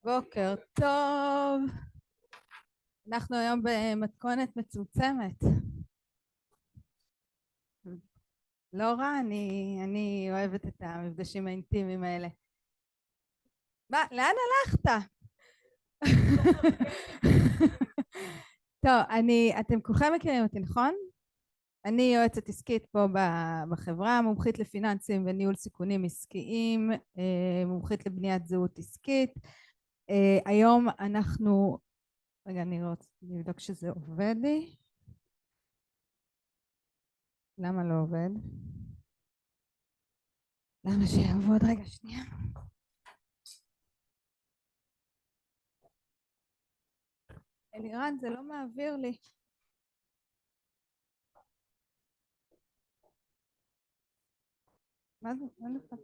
בוקר טוב. אנחנו היום במתכונת מצומצמת. לא רע, אני אוהבת את המפגשים האינטימיים האלה. מה, לאן הלכת? טוב, אתם כולכם מכירים אותי, נכון? אני יועצת עסקית פה בחברה, מומחית לפיננסים וניהול סיכונים עסקיים, מומחית לבניית זהות עסקית. היום אנחנו, רגע, אני רוצה לבדוק שזה עובד לי. למה לא עובד? למה שיעבוד? רגע, שנייה. אלירן, זה לא מעביר לי. מה זה? מה זה?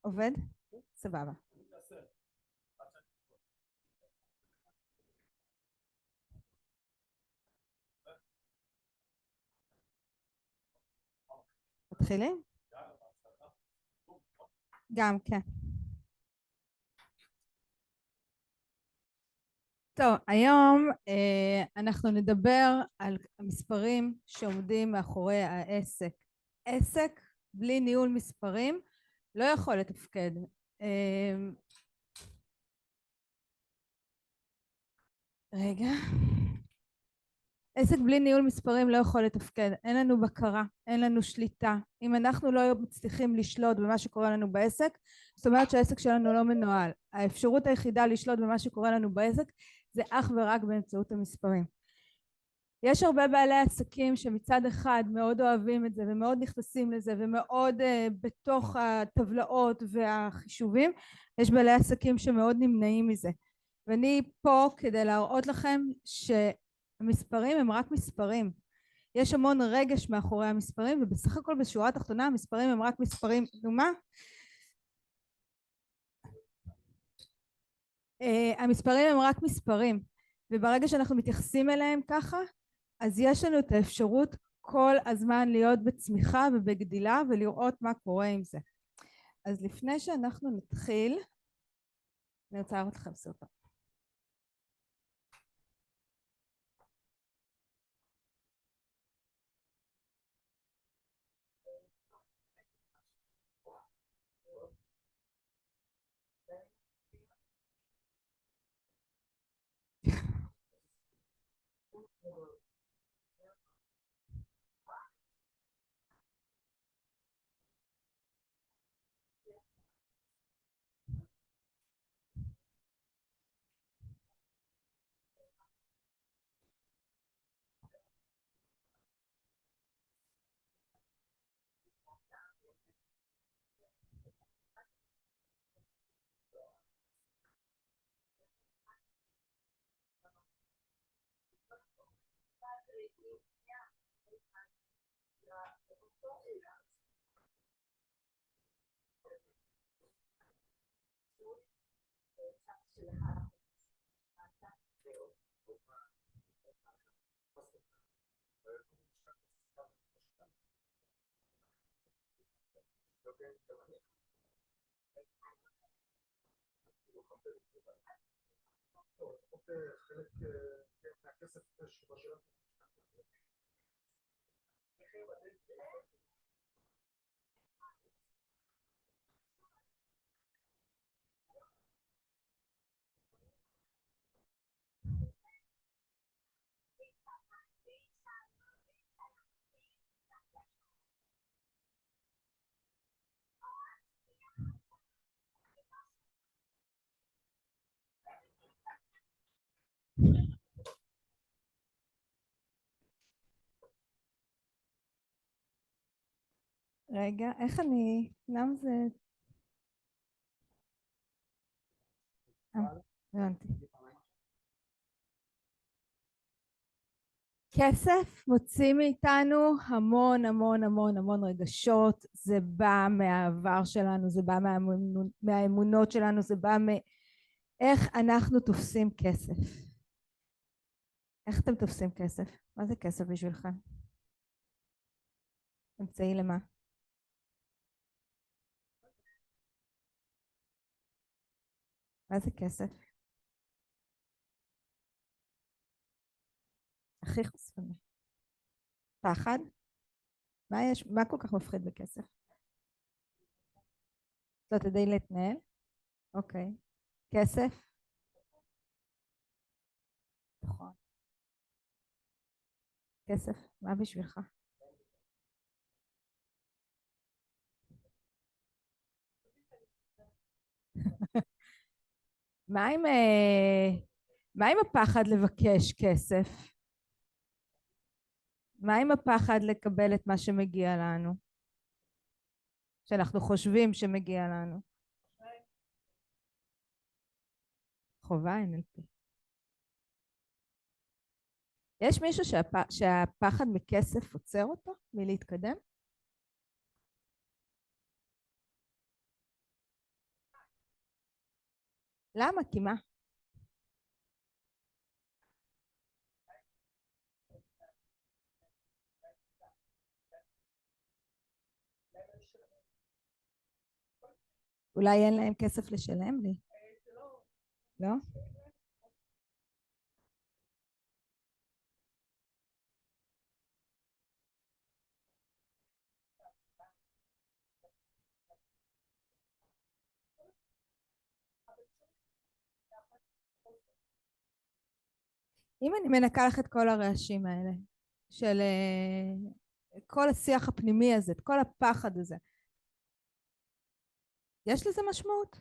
עובד? סבבה. מתחילים? גם כן. טוב, היום אנחנו נדבר על המספרים שעומדים מאחורי העסק. עסק בלי ניהול מספרים לא יכול לתפקד. רגע. עסק בלי ניהול מספרים לא יכול לתפקד, אין לנו בקרה, אין לנו שליטה. אם אנחנו לא מצליחים לשלוט במה שקורה לנו בעסק, זאת אומרת שהעסק שלנו לא מנוהל. האפשרות היחידה לשלוט במה שקורה לנו בעסק זה אך ורק באמצעות המספרים. יש הרבה בעלי עסקים שמצד אחד מאוד אוהבים את זה ומאוד נכנסים לזה ומאוד בתוך הטבלאות והחישובים, יש בעלי עסקים שמאוד נמנעים מזה. ואני פה כדי להראות לכם המספרים הם רק מספרים. יש המון רגש מאחורי המספרים, ובסך הכל בשורה התחתונה המספרים הם רק מספרים. נו מה? המספרים הם רק מספרים, וברגע שאנחנו מתייחסים אליהם ככה, אז יש לנו את האפשרות כל הזמן להיות בצמיחה ובגדילה ולראות מה קורה עם זה. אז לפני שאנחנו נתחיל, אני רוצה להראות לכם סרטון. רגע, איך למה זה... הבנתי. כסף מוציא מאיתנו המון המון המון המון רגשות, זה בא מהעבר שלנו, זה בא מהאמונות שלנו, זה בא מאיך אנחנו תופסים כסף. איך אתם תופסים כסף? מה זה כסף בשבילכם? אמצעי למה? מה זה כסף? הכי חושפני. פחד? מה כל כך מפחיד בכסף? לא תדעי להתנהל? אוקיי. כסף? נכון. כסף? מה בשבילך? מה עם, מה עם הפחד לבקש כסף? מה עם הפחד לקבל את מה שמגיע לנו? שאנחנו חושבים שמגיע לנו? חובה NLP. יש מישהו שהפחד מכסף עוצר אותו מלהתקדם? למה? כי מה? אולי אין להם כסף לשלם לי? לא? אם אני מנקה לך את כל הרעשים האלה, של כל השיח הפנימי הזה, את כל הפחד הזה, יש לזה משמעות?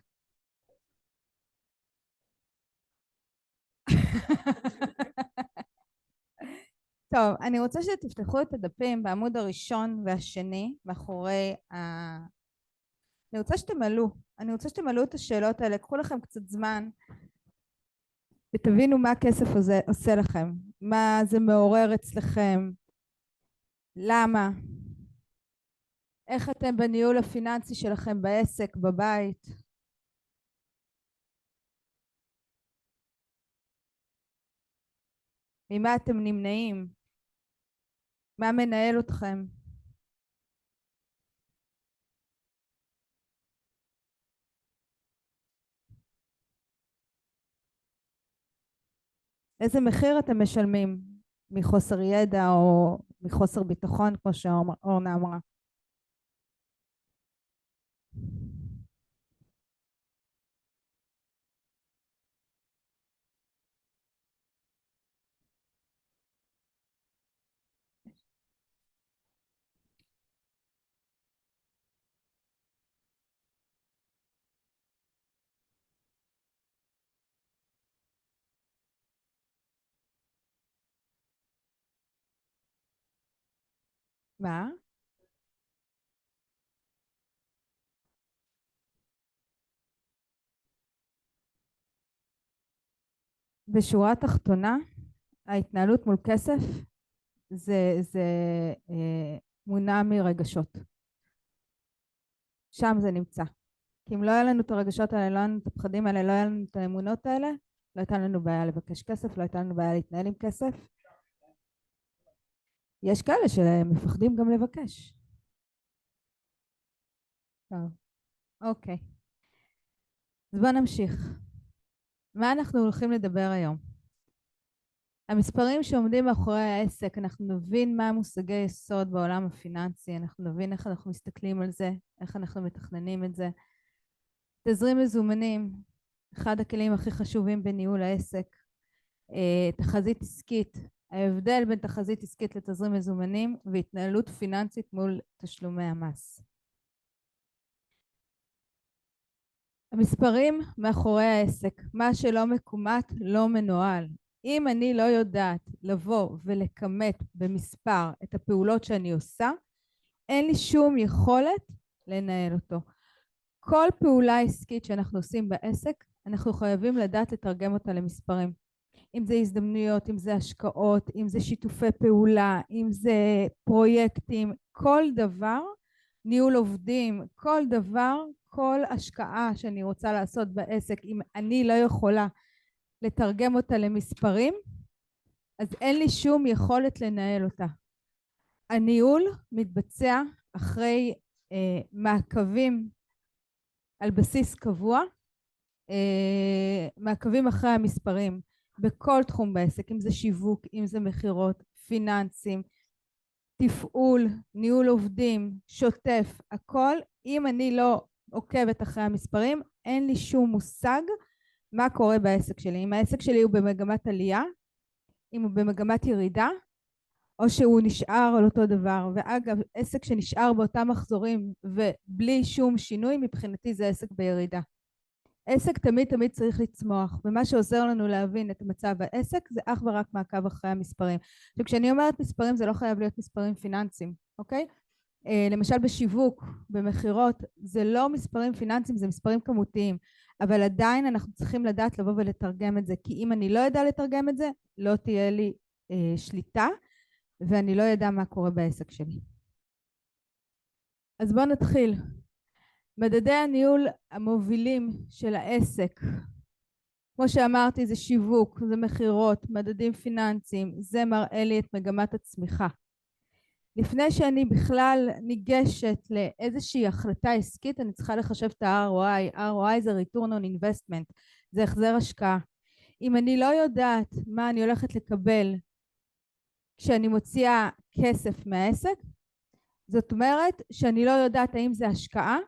טוב, אני רוצה שתפתחו את הדפים בעמוד הראשון והשני, מאחורי אני רוצה שתמלאו את השאלות האלה, קחו לכם קצת זמן, ותבינו מה הכסף הזה עושה לכם, מה זה מעורר אצלכם, למה, איך אתם בניהול הפיננסי שלכם בעסק, בבית. ממה אתם נמנעים? מה מנהל אתכם? איזה מחיר אתם משלמים מחוסר ידע או מחוסר ביטחון, כמו שאורנה אמרה? מה? בשורה התחתונה, ההתנהלות מול כסף זה מונע מרגשות. שם זה נמצא. כי אם לא היה לנו את הרגשות האלה, לא היה לנו את הפחדים האלה, לא היה לנו את האמונות האלה, לא הייתה לנו בעיה לבקש כסף, לא הייתה לנו בעיה להתנהל עם כסף. יש כאלה שמפחדים גם לבקש. טוב, אוקיי. אז בואו נמשיך. מה אנחנו הולכים לדבר היום? המספרים שעומדים מאחורי העסק, אנחנו נבין מה המושגי יסוד בעולם הפיננסי, אנחנו נבין איך אנחנו מסתכלים על זה, איך אנחנו מתכננים את זה. תזרים מזומנים, אחד הכלים הכי חשובים בניהול העסק. תחזית עסקית, ההבדל בין תחזית עסקית לתזרים מזומנים והתנהלות פיננסית מול תשלומי המס. המספרים מאחורי העסק, מה שלא מקומט לא מנוהל. אם אני לא יודעת לבוא ולכמת במספר את הפעולות שאני עושה, אין לי שום יכולת לנהל אותו. כל פעולה עסקית שאנחנו עושים בעסק, אנחנו חייבים לדעת לתרגם אותה למספרים. אם זה הזדמנויות, אם זה השקעות, אם זה שיתופי פעולה, אם זה פרויקטים, כל דבר, ניהול עובדים, כל דבר, כל השקעה שאני רוצה לעשות בעסק, אם אני לא יכולה לתרגם אותה למספרים, אז אין לי שום יכולת לנהל אותה. הניהול מתבצע אחרי מעקבים על בסיס קבוע, מעקבים אחרי המספרים בכל תחום בעסק, אם זה שיווק, אם זה מחירות, פיננסים, תפעול, ניהול עובדים, שוטף, הכל. אם אני לא עוקבת אחרי המספרים, אין לי שום מושג מה קורה בעסק שלי. אם העסק שלי הוא במגמת עלייה, אם הוא במגמת ירידה, או שהוא נשאר על אותו דבר. ואגב, עסק שנשאר באותם מחזורים ובלי שום שינוי, מבחינתי זה עסק בירידה. עסק תמיד צריך לצמוח, ומה שעוזר לנו להבין את מצב העסק זה אך ורק מעקב אחרי המספרים. וכשאני אומרת מספרים זה לא חייב להיות מספרים פיננסיים, אוקיי? למשל בשיווק, במחירות, זה לא מספרים פיננסיים, זה מספרים כמותיים, אבל עדיין אנחנו צריכים לדעת לבוא ולתרגם את זה, כי אם אני לא יודע לתרגם את זה, לא תהיה לי שליטה, ואני לא יודע מה קורה בעסק שלי. אז בואו נתחיל. מדדי הניהול המובילים של העסק, כמו שאמרתי, זה שיווק, זה מחירות, מדדים פיננסיים, זה מראה לי את מגמת הצמיחה. לפני שאני בכלל ניגשת לאיזושהי החלטה עסקית, אני צריכה לחשב את ה-ROI. ROI זה Return on Investment, זה החזר השקעה. אם אני לא יודעת מה אני הולכת לקבל כשאני מוציאה כסף מהעסק, זאת אומרת שאני לא יודעת האם זה השקעה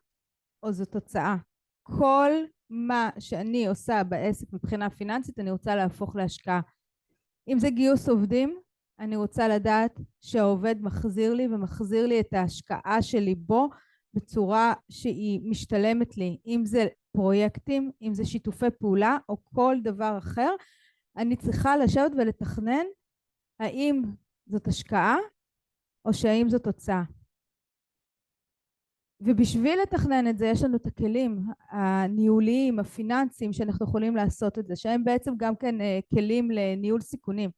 או זו תוצאה. כל מה שאני עושה בעסק מבחינה פיננסית, אני רוצה להפוך להשקעה. אם זה גיוס עובדים, אני רוצה לדעת שהעובד מחזיר לי ומחזיר לי את ההשקעה שלי בו בצורה שהיא משתלמת לי. אם זה פרויקטים, אם זה שיתופי פעולה או כל דבר אחר, אני צריכה לשבת ולתכנן האם זאת השקעה או שהאם זאת תוצאה. ובשביל לתכנן את זה יש לנו את הכלים הניהוליים, הפיננסיים שאנחנו יכולים לעשות את זה, שהם בעצם גם כן כלים לניהול סיכונים.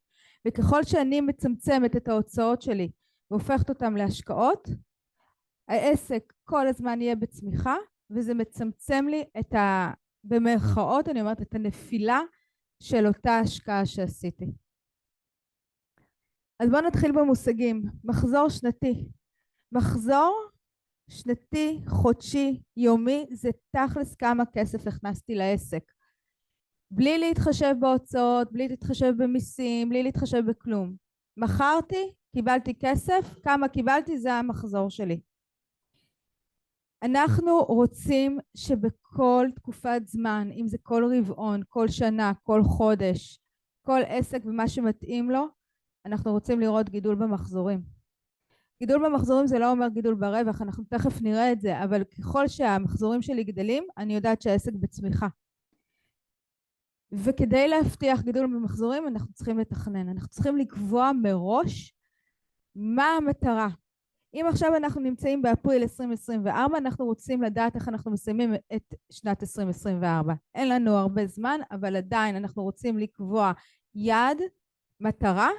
וככל שאני מצמצמת את ההוצאות שלי והופכת אותם להשקעות, העסק כל הזמן יהיה בצמיחה, וזה מצמצם לי את במרכאות, אני אומרת, את הנפילה של אותה השקעה שעשיתי. אז בואו נתחיל במושגים. מחזור שנתי. מחזור שנתי, חודשי, יומי, זה תכלס כמה כסף הכנסתי לעסק. בלי להתחשב בהוצאות, בלי להתחשב במיסים, בלי להתחשב בכלום. מכרתי, קיבלתי כסף, כמה קיבלתי, זה המחזור שלי. אנחנו רוצים שבכל תקופת זמן, אם זה כל רבעון, כל שנה, כל חודש, כל עסק ומה שמתאים לו, אנחנו רוצים לראות גידול במחזורים. גידול במחזורים זה לא אומר גידול ברווח, אנחנו תכף נראה את זה, אבל ככל שהמחזורים שלי גדלים, אני יודעת שהעסק בצמיחה. וכדי להבטיח גידול במחזורים, אנחנו צריכים לתכנן, אנחנו צריכים לקבוע מראש מה המטרה. אם עכשיו אנחנו נמצאים באפריל 2024, אנחנו רוצים לדעת איך אנחנו מסיימים את שנת 2024. אין לנו הרבה זמן, אבל עדיין אנחנו רוצים לקבוע יעד, מטרה,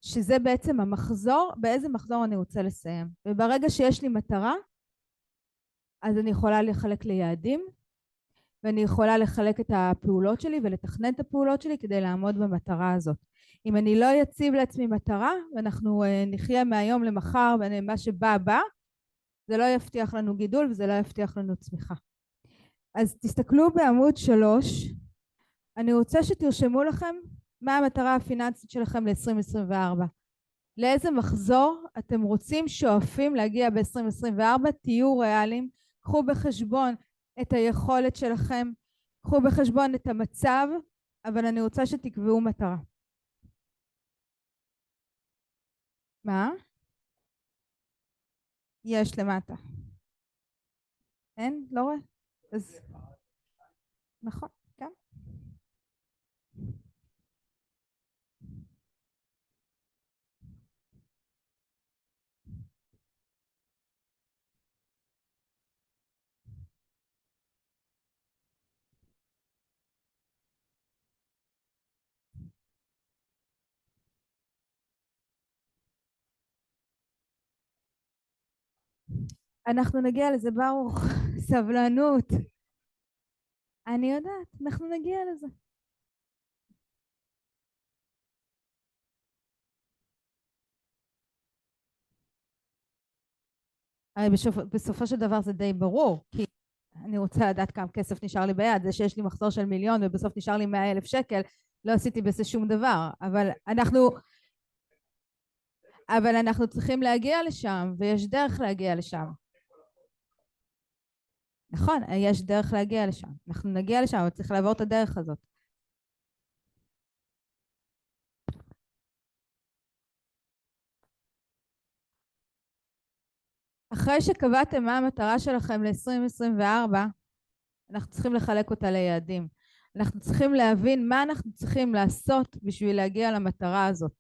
שזה בעצם המחזור, באיזה מחזור אני רוצה לסיים. וברגע שיש לי מטרה, אז אני יכולה לחלק ליעדים, ואני יכולה לחלק את הפעולות שלי ולתכנן את הפעולות שלי כדי לעמוד במטרה הזאת. אם אני לא אציב לעצמי מטרה, ואנחנו נחיה מהיום למחר ומה שבא בא, זה לא יבטיח לנו גידול וזה לא יבטיח לנו צמיחה. אז תסתכלו בעמוד 3, אני רוצה שתרשמו לכם מה המטרה הפיננסית שלכם ל-2024. לאיזה מחזור אתם רוצים, שואפים להגיע ב-2024, תהיו ריאליים, קחו בחשבון את היכולת שלכם, קחו בחשבון את המצב, אבל אני רוצה שתקבעו מטרה. מה? יש למטה. אין? לא רואה? אז... נכון, כן. אנחנו נגיע לזה, ברוך. סבלנות. אני יודעת, אנחנו נגיע לזה. הרי בסופו של דבר זה די ברור, כי אני רוצה לדעת כמה כסף נשאר לי ביד. זה שיש לי מחזור של 1,000,000 ובסוף נשאר לי 100,000 שקל, לא עשיתי בזה שום דבר. אבל אנחנו צריכים להגיע לשם, ויש דרך להגיע לשם. נכון, יש דרך להגיע לשם. אנחנו נגיע לשם, אבל צריך לעבור את הדרך הזאת. אחרי שקבעתם מה המטרה שלכם ל-2024, אנחנו צריכים לחלק אותה ליעדים. אנחנו צריכים להבין מה אנחנו צריכים לעשות בשביל להגיע למטרה הזאת.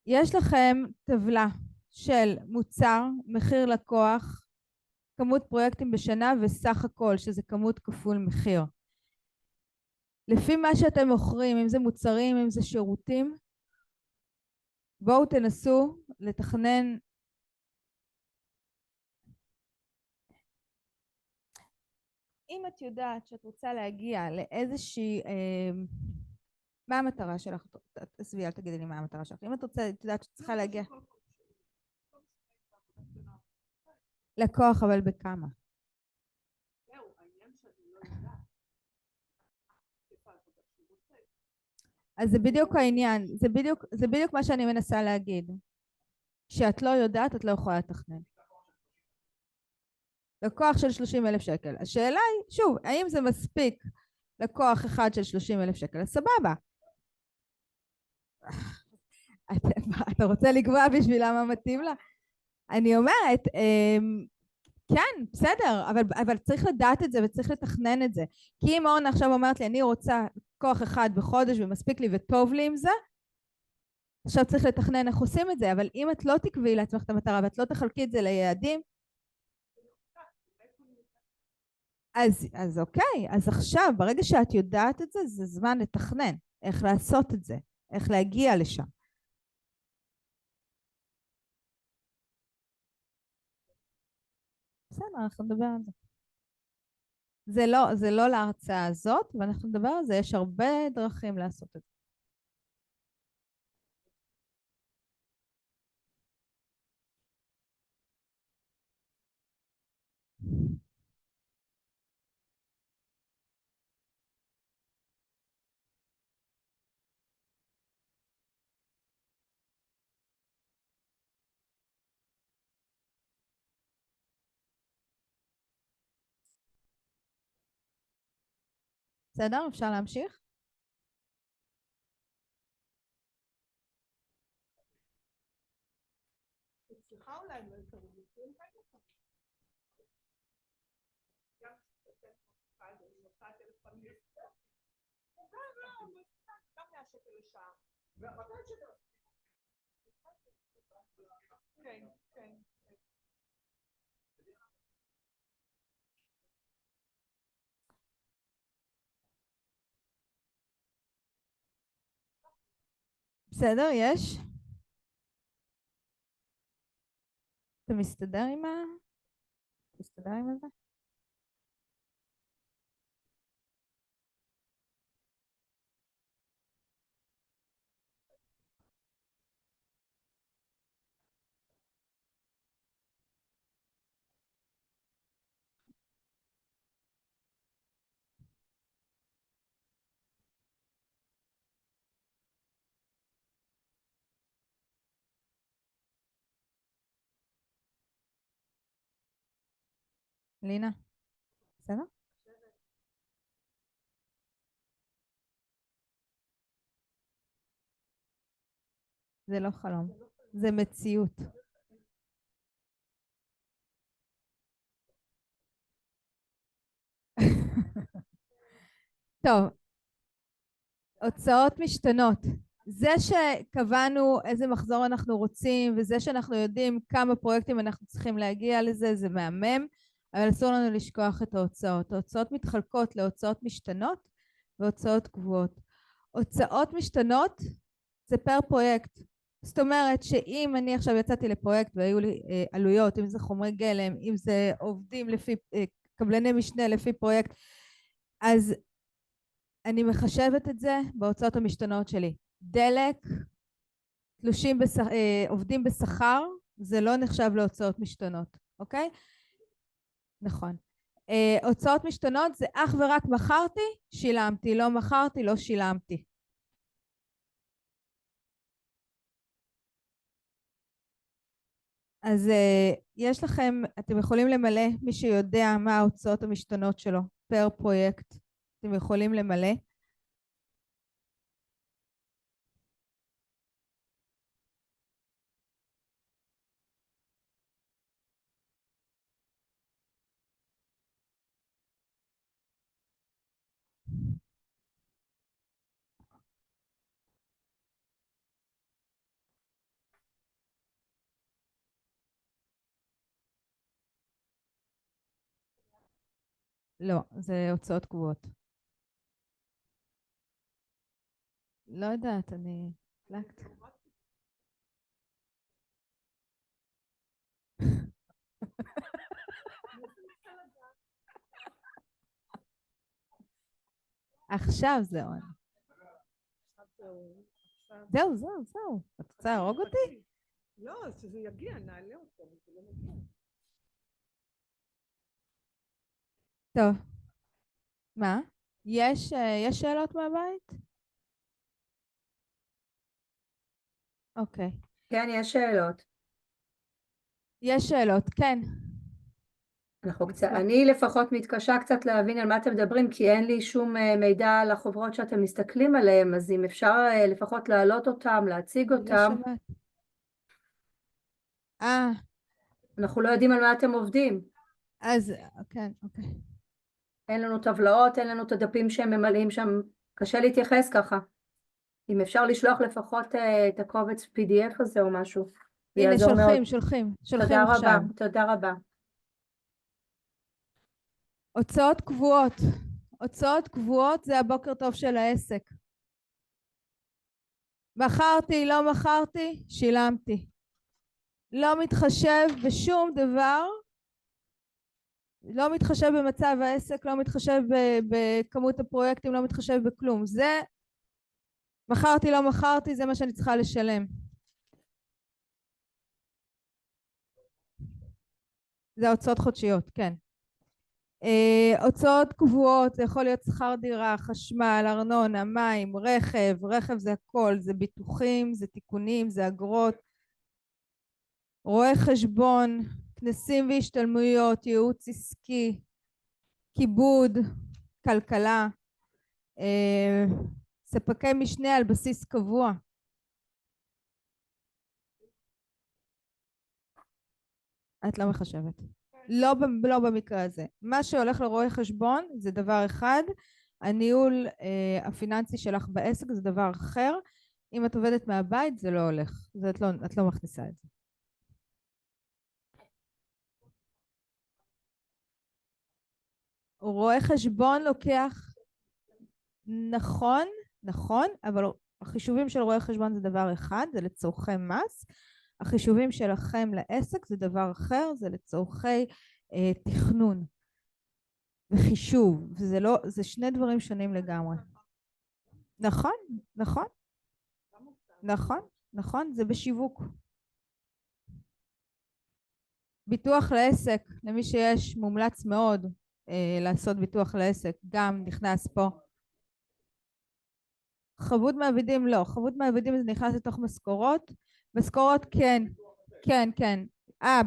יש לכם טבלה של מוצר, מחיר לקוח, כמות פרויקטים בשנה וסך הכל, שזה כמות כפול מחיר. לפי מה שאתם מוכרים, אם זה מוצרים, אם זה שירותים, בואו תנסו לתכנן. אם את יודעת שאת רוצה להגיע לאיזושהי, מה המטרה שלך? תסבי, אל תגידי לי מה המטרה שלך. אם את יודעת שאת צריכה להגיע לקוח, אבל בכמה? אז זה בדיוק העניין, זה בדיוק מה שאני מנסה להגיד. כשאת לא יודעת, את לא יכולה לתכנן. לקוח של 30,000 שקל. השאלה היא, שוב, האם זה מספיק לקוח אחד של 30,000 שקל? אז סבבה. אתה רוצה לקבוע בשבילה מה מתאים לה? אני אומרת, כן, בסדר, אבל צריך לדעת את זה וצריך לתכנן את זה. כי אם אורנה עכשיו אומרת לי, אני רוצה כוח אחד בחודש ומספיק לי וטוב לי עם זה, עכשיו צריך לתכנן איך עושים את זה, אבל אם את לא תקבעי לעצמך את המטרה ואת לא תחלקי את זה ליעדים, אז אוקיי, אז עכשיו, ברגע שאת יודעת את זה, זה זמן לתכנן, איך לעשות את זה, איך להגיע לשם. בסדר, אנחנו נדבר על זה. זה לא להרצאה הזאת, ואנחנו נדבר על זה, יש הרבה דרכים לעשות את זה. בסדר, אפשר להמשיך? בסדר, יש? אתה מסתדר עם מסתדר עם זה? לינה, בסדר? זה לא חלום, זה מציאות. טוב, הוצאות משתנות. זה שקבענו איזה מחזור אנחנו רוצים, וזה שאנחנו יודעים כמה פרויקטים אנחנו צריכים להגיע לזה, זה מהמם, אבל אסור לנו לשכוח את ההוצאות. ההוצאות מתחלקות להוצאות משתנות והוצאות קבועות. הוצאות משתנות זה פר פרויקט. זאת אומרת שאם אני עכשיו יצאתי לפרויקט והיו לי עלויות, אם זה חומרי גלם, אם זה עובדים לפי, קבלני משנה לפי פרויקט, אז אני מחשבת את זה בהוצאות המשתנות שלי. דלק, עובדים בשכר, זה לא נחשב להוצאות משתנות, אוקיי? נכון. הוצאות משתנות זה אך ורק מכרתי, שילמתי, לא מכרתי, לא שילמתי. אז יש לכם, אתם יכולים למלא, מי שיודע מה ההוצאות המשתנות שלו פר פרויקט, אתם יכולים למלא. לא, זה הוצאות קבועות. לא יודעת, אני... עכשיו זה on. זהו. את רוצה להרוג אותי? לא, שזה יגיע, נעלה אותו, זה לא מגיע. טוב. מה? יש שאלות מהבית? אוקיי. כן, יש שאלות. יש שאלות, כן. אני לפחות מתקשה קצת להבין על מה אתם מדברים, כי אין לי שום מידע על החוברות שאתם מסתכלים עליהם, אז אם אפשר לפחות להעלות אותם, להציג אותם. לא שמעת. אנחנו לא יודעים על מה אתם עובדים. אז, כן, אוקיי. אין לנו טבלאות, אין לנו את הדפים שהם ממלאים שם, קשה להתייחס ככה. אם אפשר לשלוח לפחות את הקובץ PDF הזה או משהו. הנה, שולחים תודה עכשיו. רבה, תודה רבה. הוצאות קבועות זה הבוקר טוב של העסק. מכרתי, לא מכרתי, שילמתי. לא מתחשב בשום דבר, לא מתחשב במצב העסק, לא מתחשב בכמות הפרויקטים, לא מתחשב בכלום. זה, מכרתי, לא מכרתי, זה מה שאני צריכה לשלם. זה הוצאות חודשיות, כן. הוצאות קבועות, זה יכול להיות שכר דירה, חשמל, ארנונה, מים, רכב זה הכל, זה ביטוחים, זה תיקונים, זה אגרות, רואה חשבון, כנסים והשתלמויות, ייעוץ עסקי, כיבוד, כלכלה, ספקי משנה על בסיס קבוע. את לא מחשבת. לא במקרה הזה. מה שהולך לרואה חשבון זה דבר אחד, הניהול הפיננסי שלך בעסק זה דבר אחר. אם את עובדת מהבית זה לא הולך, את לא מכניסה את זה. רואה חשבון לוקח, נכון, אבל החישובים של רואה חשבון זה דבר אחד, זה לצורכי מס. החישובים שלכם לעסק זה דבר אחר, זה לצורכי תכנון וחישוב, וזה לא, זה שני דברים שונים לגמרי. נכון, זה בשיווק. ביטוח לעסק, למי שיש, מומלץ מאוד לעשות ביטוח לעסק, גם נכנס פה. חבות מעבידים לא, חבות מעבידים זה נכנס לתוך משכורות, משכורות כן.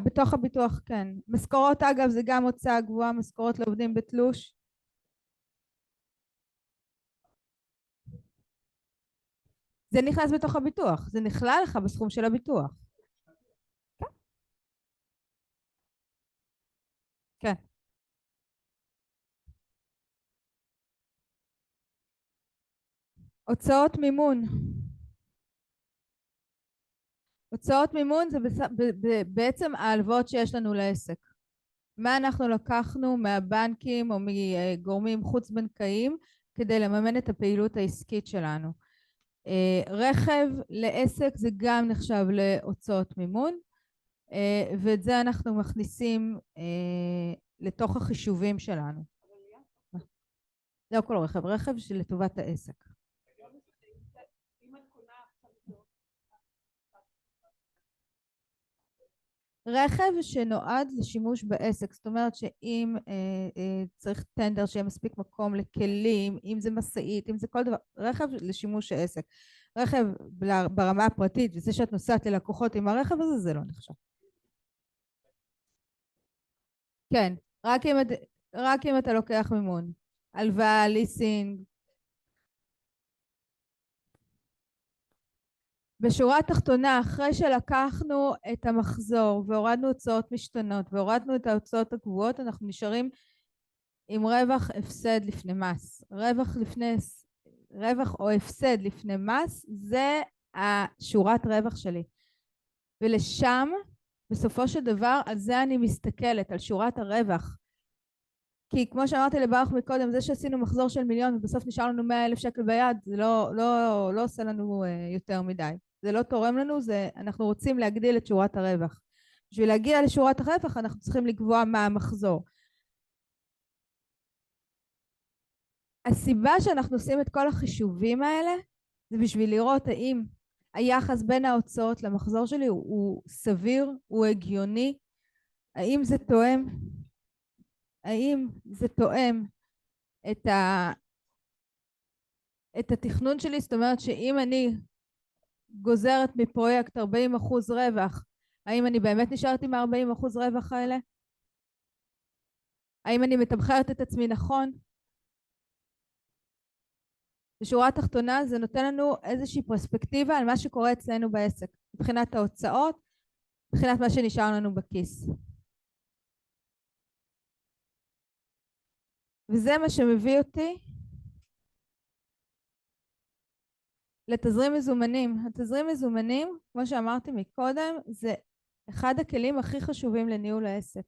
בתוך הביטוח כן. משכורות אגב זה גם הוצאה גבוהה, משכורות לעובדים בתלוש. זה נכנס בתוך הביטוח, זה נכלל לך בסכום של הביטוח. כן. הוצאות מימון. הוצאות מימון זה בעצם ההלוואות שיש לנו לעסק. מה אנחנו לקחנו מהבנקים או מגורמים חוץ בנקאיים כדי לממן את הפעילות העסקית שלנו. רכב לעסק זה גם נחשב להוצאות מימון, ואת זה אנחנו מכניסים לתוך החישובים שלנו. לא כל רכב שלטובת העסק. רכב שנועד לשימוש בעסק, זאת אומרת שאם צריך טנדר שיהיה מספיק מקום לכלים, אם זה מסעית, אם זה כל דבר, רכב לשימוש העסק. רכב ברמה הפרטית, וזה שאת נוסעת ללקוחות עם הרכב הזה, זה לא נחשב. כן, רק אם אתה לוקח מימון, הלוואה, ליסינג. בשורה התחתונה, אחרי שלקחנו את המחזור והורדנו הוצאות משתנות והורדנו את ההוצאות הקבועות, אנחנו נשארים עם רווח הפסד לפני מס. רווח או הפסד לפני מס, זה השורת רווח שלי. ולשם, בסופו של דבר, על זה אני מסתכלת, על שורת הרווח. כי כמו שאמרתי לברוך מקודם, זה שעשינו מחזור של 1,000,000 ובסוף נשאר לנו 100,000 שקל ביד, זה לא עושה לנו יותר מדי. זה לא תורם לנו, אנחנו רוצים להגדיל את שורת הרווח. בשביל להגיע לשורת הרווח אנחנו צריכים לקבוע מה המחזור. הסיבה שאנחנו עושים את כל החישובים האלה, זה בשביל לראות האם היחס בין ההוצאות למחזור שלי הוא סביר, הוא הגיוני, האם זה תואם את התכנון שלי, זאת אומרת שאם אני גוזרת מפרויקט 40% רווח, האם אני באמת נשארת עם 40% רווח האלה? האם אני מתמחרת את עצמי נכון? בשורה התחתונה זה נותן לנו איזושהי פרספקטיבה על מה שקורה אצלנו בעסק, מבחינת ההוצאות, מבחינת מה שנשאר לנו בכיס. וזה מה שמביא אותי לתזרים מזומנים. התזרים מזומנים, כמו שאמרתי מקודם, זה אחד הכלים הכי חשובים לניהול העסק.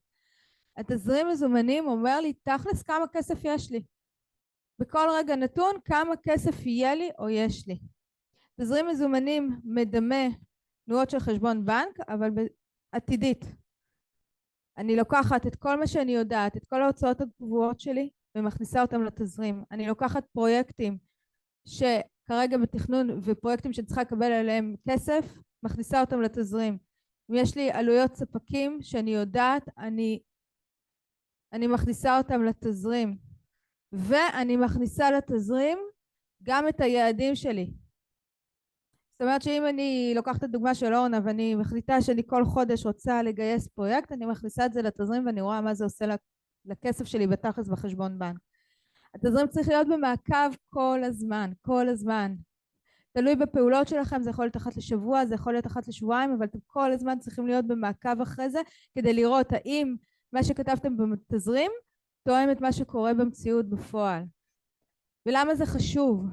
התזרים מזומנים אומר לי תכלס כמה כסף יש לי. בכל רגע נתון כמה כסף יהיה לי או יש לי. תזרים מזומנים מדמה תנועות של חשבון בנק, אבל עתידית. אני לוקחת את כל מה שאני יודעת, את כל ההוצאות הקבועות שלי, ומכניסה אותם לתזרים. אני לוקחת פרויקטים שכרגע בתכנון ופרויקטים שאני צריכה לקבל עליהם כסף, מכניסה אותם לתזרים. אם יש לי עלויות ספקים שאני יודעת, אני מכניסה אותם לתזרים. ואני מכניסה לתזרים גם את היעדים שלי. זאת אומרת שאם אני לוקחת את הדוגמה של אורנה ואני מחליטה שאני כל חודש רוצה לגייס פרויקט, אני מכניסה את זה לתזרים ואני רואה מה זה עושה לכסף שלי בתכלס בחשבון בנק. התזרים צריך להיות במעקב כל הזמן. תלוי בפעולות שלכם, זה יכול להיות אחת לשבוע, זה יכול להיות אחת לשבועיים, אבל אתם כל הזמן צריכים להיות במעקב אחרי זה, כדי לראות האם מה שכתבתם בתזרים, תואם את מה שקורה במציאות בפועל. ולמה זה חשוב?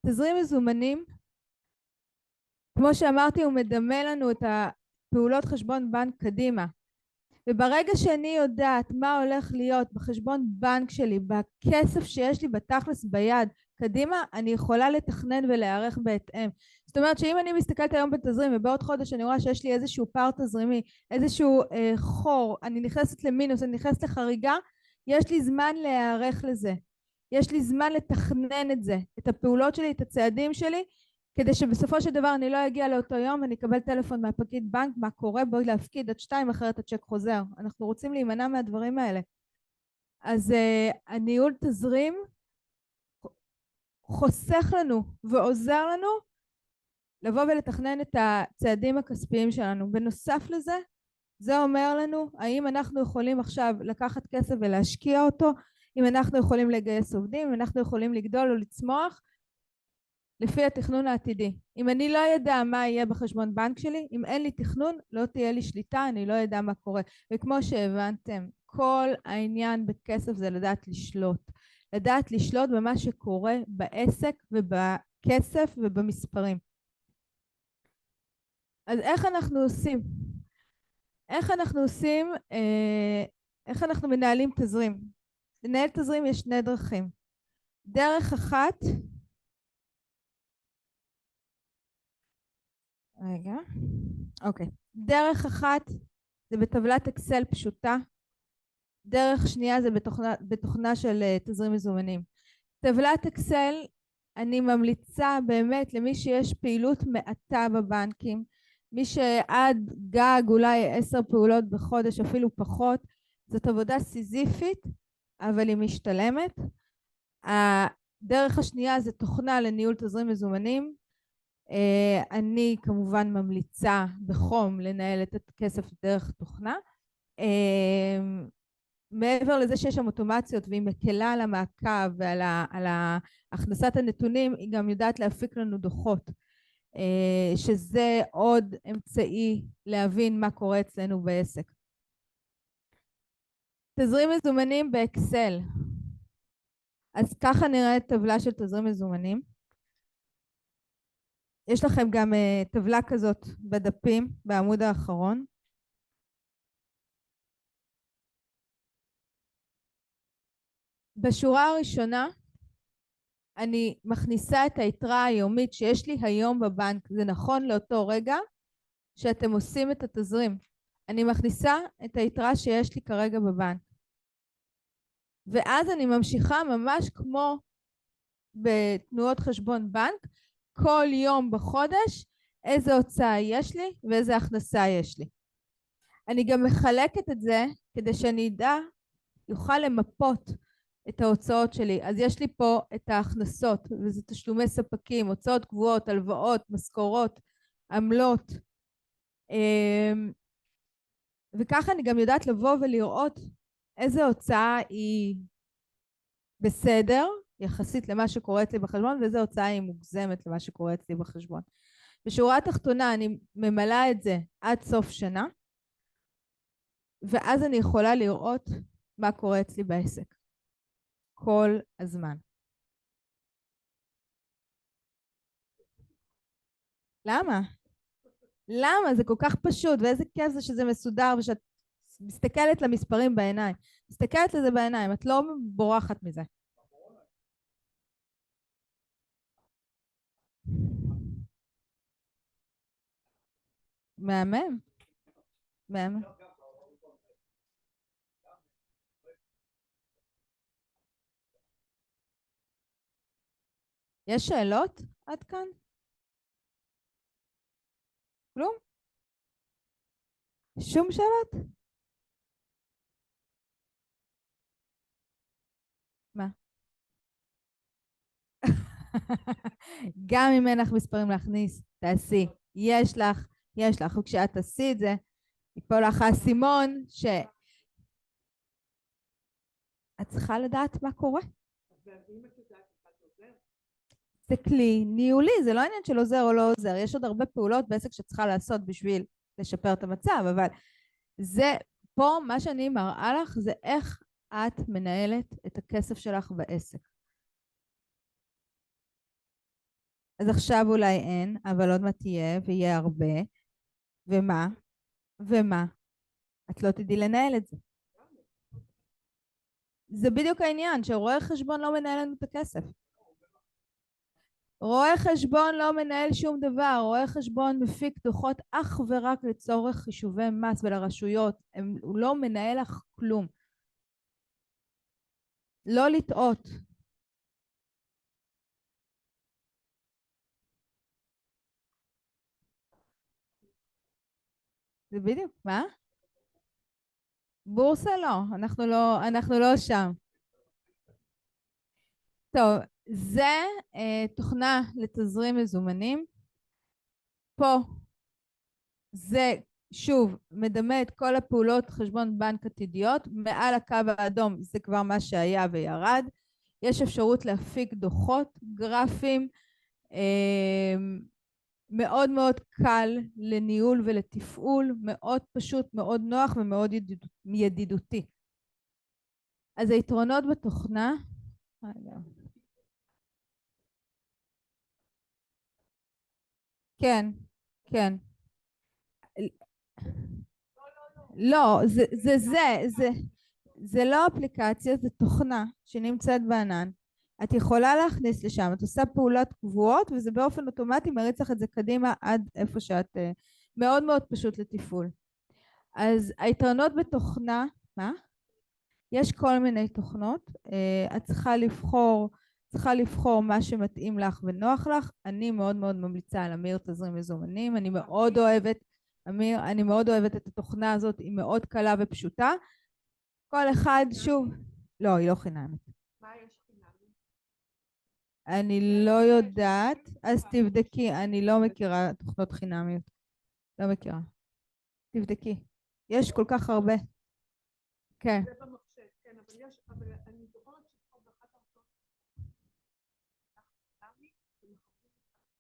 תזרים מזומנים, כמו שאמרתי, הוא מדמה לנו את הפעולות חשבון בנק קדימה. וברגע שאני יודעת מה הולך להיות בחשבון בנק שלי, בכסף שיש לי בתכלס ביד קדימה, אני יכולה לתכנן ולהיערך בהתאם. זאת אומרת שאם אני מסתכלת היום בתזרים ובעוד חודש אני רואה שיש לי איזשהו פער תזרימי, איזשהו חור, אני נכנסת למינוס, אני נכנסת לחריגה, יש לי זמן להיערך לזה. יש לי זמן לתכנן את זה, את הפעולות שלי, את הצעדים שלי, כדי שבסופו של דבר אני לא אגיע לאותו יום ואני אקבל טלפון מהפקיד בנק, מה קורה, בואי להפקיד עד 2 אחרת הצ'ק חוזר. אנחנו רוצים להימנע מהדברים האלה. אז הניהול תזרים חוסך לנו ועוזר לנו לבוא ולתכנן את הצעדים הכספיים שלנו. בנוסף לזה, זה אומר לנו האם אנחנו יכולים עכשיו לקחת כסף ולהשקיע אותו, אם אנחנו יכולים לגייס עובדים, אם אנחנו יכולים לגדול או לצמוח, לפי התכנון העתידי. אם אני לא יודע מה יהיה בחשבון בנק שלי, אם אין לי תכנון, לא תהיה לי שליטה, אני לא יודע מה קורה. וכמו שהבנתם, כל העניין בכסף זה לדעת לשלוט. לדעת לשלוט במה שקורה בעסק ובכסף ובמספרים. אז איך אנחנו עושים? איך אנחנו מנהלים תזרים? לנהל תזרים יש 2 דרכים. דרך אחת, דרך אחת זה בטבלת אקסל פשוטה, דרך שנייה זה בתוכנה של תזרים מזומנים. טבלת אקסל אני ממליצה באמת למי שיש פעילות מעטה בבנקים, מי שעד גג אולי 10 פעולות בחודש, אפילו פחות, זאת עבודה סיזיפית, אבל היא משתלמת. הדרך השנייה זה תוכנה לניהול תזרים מזומנים. אני כמובן ממליצה בחום לנהל את הכסף דרך תוכנה. מעבר לזה שיש שם אוטומציות והיא מקלה על המעקב ועל הכנסת הנתונים, היא גם יודעת להפיק לנו דוחות, שזה עוד אמצעי להבין מה קורה אצלנו בעסק. תזרים מזומנים באקסל. אז ככה נראית טבלה של תזרים מזומנים. יש לכם גם טבלה כזאת בדפים בעמוד האחרון. בשורה הראשונה אני מכניסה את היתרה היומית שיש לי היום בבנק. זה נכון לאותו רגע שאתם עושים את התזרים. אני מכניסה את היתרה שיש לי כרגע בבנק. ואז אני ממשיכה ממש כמו בתנועות חשבון בנק, כל יום בחודש איזה הוצאה יש לי ואיזה הכנסה יש לי. אני גם מחלקת את זה כדי שאני יוכל למפות את ההוצאות שלי. אז יש לי פה את ההכנסות, וזה תשלומי ספקים, הוצאות קבועות, הלוואות, משכורות, עמלות. וככה אני גם יודעת לבוא ולראות איזה הוצאה היא בסדר, יחסית למה שקורה אצלי בחשבון, ואיזה הוצאה היא מוגזמת למה שקורה אצלי בחשבון. בשורה התחתונה אני ממלאה את זה עד סוף שנה, ואז אני יכולה לראות מה קורה אצלי בעסק. כל הזמן. למה? למה? זה כל כך פשוט, ואיזה כיף זה שזה מסודר, ושאת מסתכלת למספרים בעיניים. מסתכלת לזה בעיניים, את לא בורחת מזה. מהמם. מהמם. יש שאלות עד כאן? כלום? שום שאלות? מה? גם אם אין לך מספרים להכניס, תעשי. יש לך, וכשאת תעשי את זה, יפול לך האסימון שאת צריכה לדעת מה קורה. זה כלי ניהולי, זה לא עניין של עוזר או לא עוזר. יש עוד הרבה פעולות בעסק שצריכה לעשות בשביל לשפר את המצב, אבל זה פה מה שאני מראה לך זה איך את מנהלת את הכסף שלך בעסק. אז עכשיו אולי אין, אבל עוד מעט תהיה ויהיה הרבה. ומה? ומה? את לא תדעי לנהל את זה. זה בדיוק העניין, שרואה חשבון לא מנהל לנו את הכסף. רואה חשבון לא מנהל שום דבר, רואה חשבון מפיק דוחות אך ורק לצורך חישובי מס ולרשויות, הוא לא מנהל לך כלום. לא לטעות. זה בדיוק, מה? בורסה לא, אנחנו לא שם. טוב, זה תוכנה לתזרים מזומנים. פה זה שוב מדמה את כל הפעולות חשבון בנק עתידיות. מעל הקו האדום זה כבר מה שהיה וירד. יש אפשרות להפיק דוחות, גרפים, מאוד מאוד קל לניהול ולתפעול, מאוד פשוט, מאוד נוח ומאוד ידידותי. אז היתרונות בתוכנה, כן, כן. לא, זה לא אפליקציה, זה תוכנה שנמצאת בענן. את יכולה להכניס לשם, את עושה פעולות קבועות, וזה באופן אוטומטי מריץ לך את זה קדימה עד איפה שאת, מאוד מאוד פשוט לתפעול. אז היתרונות בתוכנה, מה? יש כל מיני תוכנות, את צריכה לבחור, צריכה לבחור מה שמתאים לך ונוח לך. אני מאוד מאוד ממליצה על אמיר תזרים מזומנים. אני מאוד אוהבת, אמיר, אני מאוד אוהבת את התוכנה הזאת, היא מאוד קלה ופשוטה. כל אחד, שוב, לא, היא לא חינמית. מה יש חינמי? אני לא יודעת, אז תבדקי, אני לא מכירה תוכנות חינמיות. לא מכירה. תבדקי. יש כל כך הרבה. כן. זה במחשב, כן, אבל אני זוכרת שפה באחת ההרצאות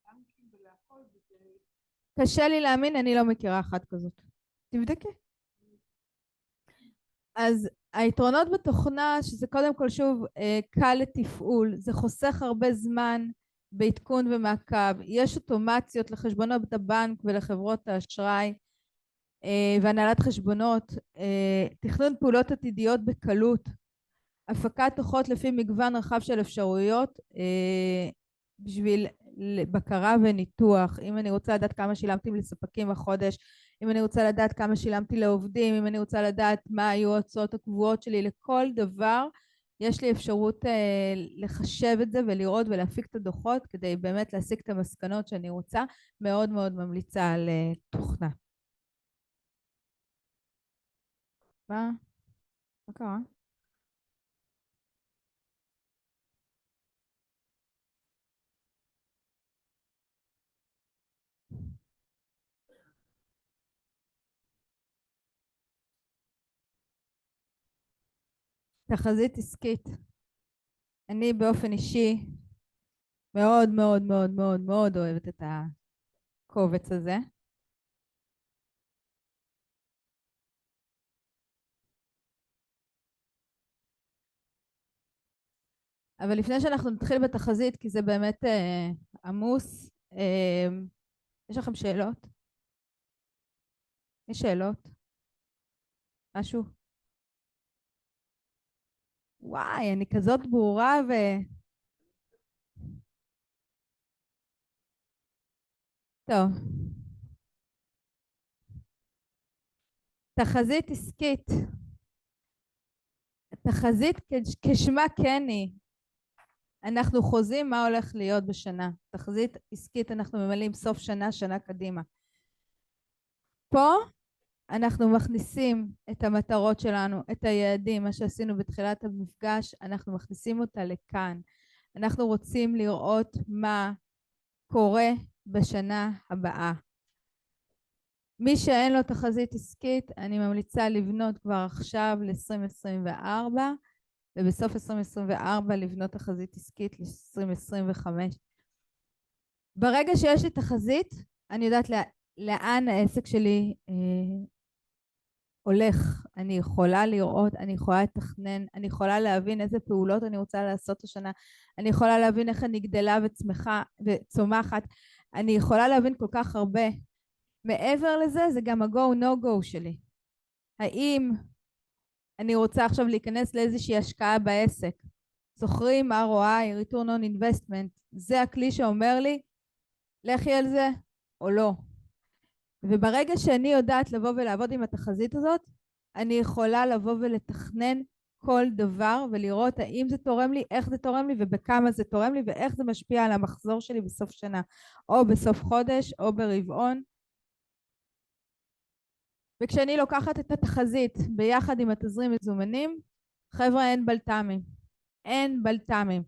בנקים ולהכל, וזה... קשה לי להאמין, אני לא מכירה אחת כזאת. תבדקי. אז היתרונות בתוכנה, שזה קודם כל שוב קל לתפעול, זה חוסך הרבה זמן בעדכון ומעקב, יש אוטומציות לחשבונות הבנק ולחברות האשראי והנהלת חשבונות, תכנון פעולות עתידיות בקלות, הפקת דוחות לפי מגוון רחב של אפשרויות בשביל בקרה וניתוח. אם אני רוצה לדעת כמה שילמתי לספקים בחודש, אם אני רוצה לדעת כמה שילמתי לעובדים, אם אני רוצה לדעת מה היו ההוצאות הקבועות שלי, לכל דבר יש לי אפשרות לחשב את זה ולראות ולהפיק את הדוחות כדי באמת להסיק את המסקנות שאני רוצה. מאוד מאוד ממליצה על תוכנה. מה קרה? תחזית עסקית. אני באופן אישי מאוד מאוד מאוד מאוד מאוד אוהבת את הקובץ הזה. אבל לפני שאנחנו נתחיל בתחזית, כי זה באמת עמוס, יש לכם שאלות? יש שאלות? משהו? וואי, אני כזאת ברורה טוב. תחזית עסקית. תחזית כשמה כן היא. אנחנו חוזים מה הולך להיות בשנה. תחזית עסקית אנחנו ממלאים סוף שנה, שנה קדימה. פה אנחנו מכניסים את המטרות שלנו, את היעדים, מה שעשינו בתחילת המפגש, אנחנו מכניסים אותה לכאן. אנחנו רוצים לראות מה קורה בשנה הבאה. מי שאין לו תחזית עסקית, אני ממליצה לבנות כבר עכשיו ל-2024, ובסוף 2024 לבנות תחזית עסקית ל-2025. ברגע שיש לי תחזית, אני יודעת לאן העסק שלי הולך. אני יכולה לראות, אני יכולה לתכנן, אני יכולה להבין איזה פעולות אני רוצה לעשות השנה, אני יכולה להבין איך אני גדלה וצמחה וצומחת, אני יכולה להבין כל כך הרבה. מעבר לזה, זה גם ה-go no go שלי. האם אני רוצה עכשיו להיכנס לאיזושהי השקעה בעסק? זוכרים ROI, Return on Investment, זה הכלי שאומר לי, לכי על זה או לא. וברגע שאני יודעת לבוא ולעבוד עם התחזית הזאת, אני יכולה לבוא ולתכנן כל דבר ולראות האם זה תורם לי, איך זה תורם לי ובכמה זה תורם לי ואיך זה משפיע על המחזור שלי בסוף שנה, או בסוף חודש או ברבעון. וכשאני לוקחת את התחזית ביחד עם התזרים מזומנים, חבר'ה, אין בלת"מים. אין בלת"מים.